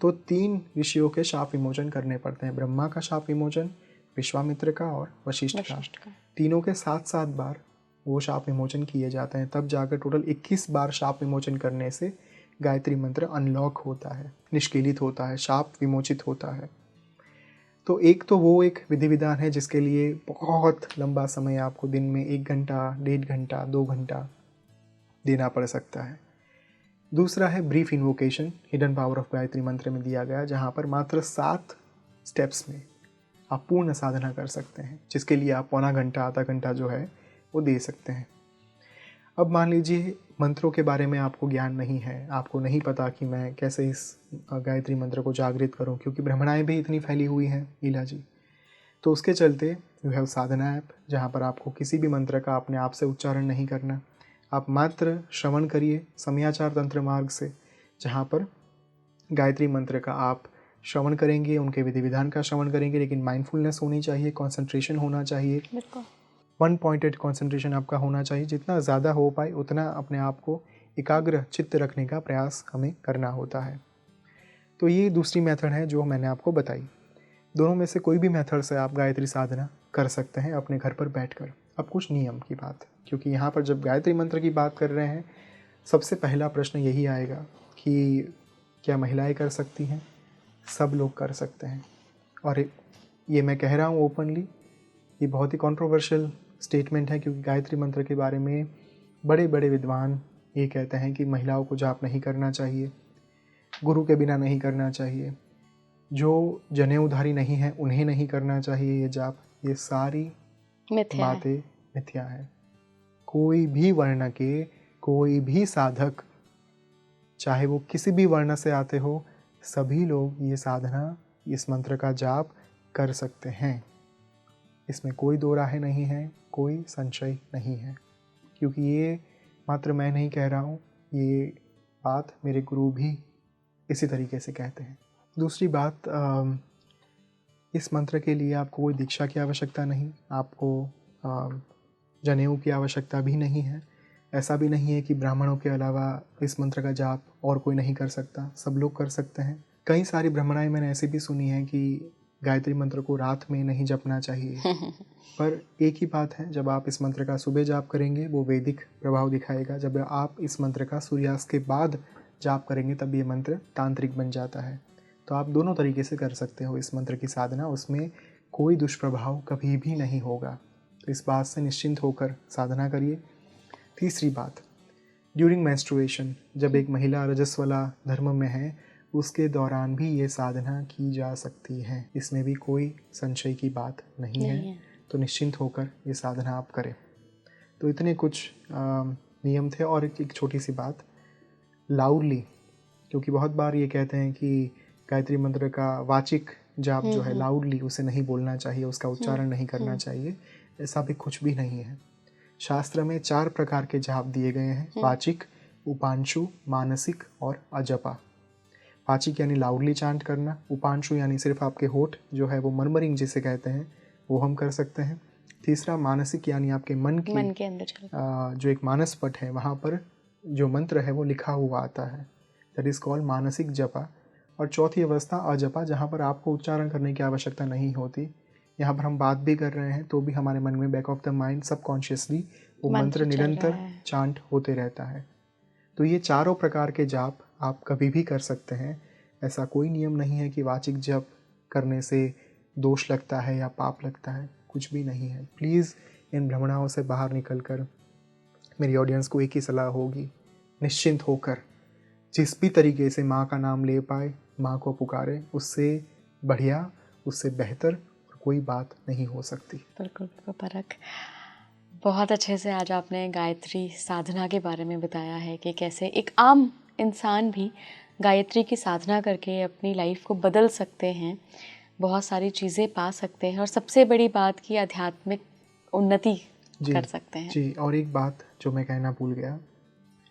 तो 3 ऋषियों के शाप विमोचन करने पड़ते हैं, ब्रह्मा का शाप विमोचन, विश्वामित्र का और वशिष्ठ का। तीनों के 7-7 बार वो शाप विमोचन किए जाते हैं, तब जाकर टोटल 21 बार शाप विमोचन करने से गायत्री मंत्र अनलॉक होता है, निष्क्रियित होता है, शाप विमोचित होता है। तो एक तो वो एक विधि विधान है जिसके लिए बहुत लंबा समय आपको दिन में 1 घंटा, 1.5 घंटा, 2 घंटा देना पड़ सकता है। दूसरा है brief invocation, hidden power of Gayatri मंत्र में दिया गया, जहाँ पर मात्र 7 स्टेप्स में आप पूर्ण साधना कर सकते हैं, जिसके लिए आप पौना घंटा, आधा घंटा जो है वो दे सकते हैं। अब मान लीजिए मंत्रों के बारे में आपको ज्ञान नहीं है, आपको नहीं पता कि मैं कैसे इस गायत्री मंत्र को जागृत करूं, क्योंकि भ्रमणाएं भी इतनी फैली हुई हैं लीला जी। तो उसके चलते यू हैव साधना ऐप, जहाँ पर आपको किसी भी मंत्र का अपने आप से उच्चारण नहीं करना। आप मात्र श्रवण करिए समयाचार तंत्र मार्ग से, जहाँ पर गायत्री मंत्र का आप श्रवण करेंगे, उनके विधि विधान का श्रवण करेंगे, लेकिन माइंडफुलनेस होनी चाहिए, कंसंट्रेशन होना चाहिए, बिल्कुल। वन पॉइंटेड कंसंट्रेशन आपका होना चाहिए। जितना ज़्यादा हो पाए उतना अपने आप को एकाग्र चित्त रखने का प्रयास हमें करना होता है। तो ये दूसरी मेथड है जो मैंने आपको बताई। दोनों में से कोई भी मेथड से आप गायत्री साधना कर सकते हैं अपने घर पर बैठकर। अब कुछ नियम की बात, क्योंकि यहाँ पर जब गायत्री मंत्र की बात कर रहे हैं, सबसे पहला प्रश्न यही आएगा कि क्या महिलाएं कर सकती हैं? सब लोग कर सकते हैं। और ये मैं कह रहा हूँ ओपनली, ये बहुत ही कंट्रोवर्शियल स्टेटमेंट है, क्योंकि गायत्री मंत्र के बारे में बड़े बड़े विद्वान ये कहते हैं कि महिलाओं को जाप नहीं करना चाहिए, गुरु के बिना नहीं करना चाहिए, जो जनेऊधारी नहीं है उन्हें नहीं करना चाहिए ये जाप। ये सारी बातें मिथ्या है। कोई भी वर्ण के कोई भी साधक, चाहे वो किसी भी वर्ण से आते हो, सभी लोग ये साधना, इस मंत्र का जाप कर सकते हैं। इसमें कोई दो राहें नहीं है, कोई संशय नहीं है, क्योंकि ये मात्र मैं नहीं कह रहा हूँ, ये बात मेरे गुरु भी इसी तरीके से कहते हैं। दूसरी बात, इस मंत्र के लिए आपको कोई दीक्षा की आवश्यकता नहीं, आपको जनेऊ की आवश्यकता भी नहीं है। ऐसा भी नहीं है कि ब्राह्मणों के अलावा इस मंत्र का जाप और कोई नहीं कर सकता, सब लोग कर सकते हैं। कई सारी ब्राह्मणाएं मैंने ऐसे भी सुनी है कि गायत्री मंत्र को रात में नहीं जपना चाहिए। पर एक ही बात है, जब आप इस मंत्र का सुबह जाप करेंगे वो वैदिक प्रभाव दिखाएगा। जब आप इस मंत्र का सूर्यास्त के बाद जाप करेंगे तब ये मंत्र तांत्रिक बन जाता है। तो आप दोनों तरीके से कर सकते हो इस मंत्र की साधना, उसमें कोई दुष्प्रभाव कभी भी नहीं होगा। तो इस बात से निश्चिंत होकर साधना करिए। तीसरी बात, ड्यूरिंग मेंस्ट्रुएशन, जब एक महिला रजस्वला धर्म में है, उसके दौरान भी ये साधना की जा सकती है। इसमें भी कोई संशय की बात नहीं है। तो निश्चिंत होकर ये साधना आप करें। तो इतने कुछ नियम थे। और एक छोटी सी बात, लाउडली, क्योंकि बहुत बार ये कहते हैं कि गायत्री मंत्र का वाचिक जाप जो है लाउडली उसे नहीं बोलना चाहिए, उसका उच्चारण नहीं करना चाहिए। ऐसा भी कुछ भी नहीं है। शास्त्र में 4 प्रकार के जाप दिए गए हैं, वाचिक, उपांशु, मानसिक और अजपा। वाचिक यानी लाउडली चांट करना, उपांशु यानी सिर्फ आपके होठ जो है वो मर्मरिंग जिसे कहते हैं वो हम कर सकते हैं। तीसरा मानसिक यानी आपके मन के अंदर जो एक मानस पट है वहाँ पर जो मंत्र है वो लिखा हुआ आता है, दैट इज़ कॉल्ड मानसिक जपा। और चौथी अवस्था अजपा, जहाँ पर आपको उच्चारण करने की आवश्यकता नहीं होती। यहाँ पर हम बात भी कर रहे हैं तो भी हमारे मन में back of the mind subconsciously वो मंत्र निरंतर चांट होते रहता है। तो ये चारों प्रकार के जाप आप कभी भी कर सकते हैं। ऐसा कोई नियम नहीं है कि वाचिक जप करने से दोष लगता है या पाप लगता है, कुछ भी नहीं है। प्लीज़ इन भ्रमणाओं से बाहर निकलकर मेरी ऑडियंस को एक ही सलाह होगी, निश्चिंत होकर जिस भी तरीके से माँ का नाम ले पाए, माँ को पुकारे, उससे बढ़िया, उससे बेहतर कोई बात नहीं हो सकती। बिल्कुल बिल्कुल परख, बहुत अच्छे से आज आपने गायत्री साधना के बारे में बताया है कि कैसे एक आम इंसान भी गायत्री की साधना करके अपनी लाइफ को बदल सकते हैं, बहुत सारी चीज़ें पा सकते हैं और सबसे बड़ी बात की आध्यात्मिक उन्नति कर सकते हैं। जी, और एक बात जो मैं कहना भूल गया,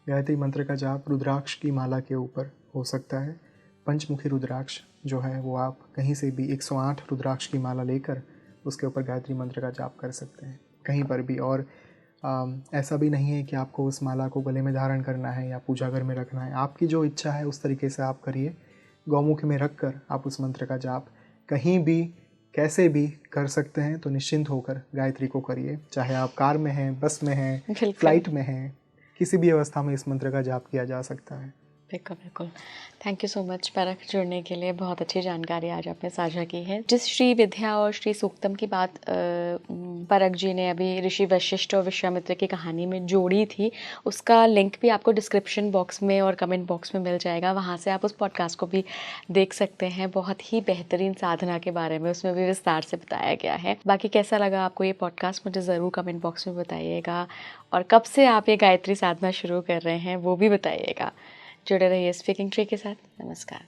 गायत्री मंत्र का जाप रुद्राक्ष की माला के ऊपर हो सकता है। पंचमुखी रुद्राक्ष जो है वो आप कहीं से भी 108 रुद्राक्ष की माला लेकर उसके ऊपर गायत्री मंत्र का जाप कर सकते हैं कहीं पर भी। और ऐसा भी नहीं है कि आपको उस माला को गले में धारण करना है या पूजा घर में रखना है, आपकी जो इच्छा है उस तरीके से आप करिए। गौमुख में रख कर आप उस मंत्र का जाप कहीं भी कैसे भी कर सकते हैं। तो निश्चिंत होकर गायत्री को करिए, चाहे आप कार में हैं, बस में हैं, फ्लाइट में हैं, किसी भी अवस्था में इस मंत्र का जाप किया जा सकता है। बिल्कुल बिल्कुल। थैंक यू सो मच परख, जुड़ने के लिए। बहुत अच्छी जानकारी आज आपने साझा की है। जिस श्री विद्या और श्री सूक्तम की बात परख जी ने अभी ऋषि वशिष्ठ और विश्वामित्र की कहानी में जोड़ी थी, उसका लिंक भी आपको डिस्क्रिप्शन बॉक्स में और कमेंट बॉक्स में मिल जाएगा, वहाँ से आप उस पॉडकास्ट को भी देख सकते हैं। बहुत ही बेहतरीन साधना के बारे में उसमें भी विस्तार से बताया गया है। बाकी कैसा लगा आपको ये पॉडकास्ट, मुझे ज़रूर कमेंट बॉक्स में बताइएगा, और कब से आप ये गायत्री साधना शुरू कर रहे हैं वो भी बताइएगा। जुड़े रहिए स्पीकिंग ट्री के साथ। नमस्कार।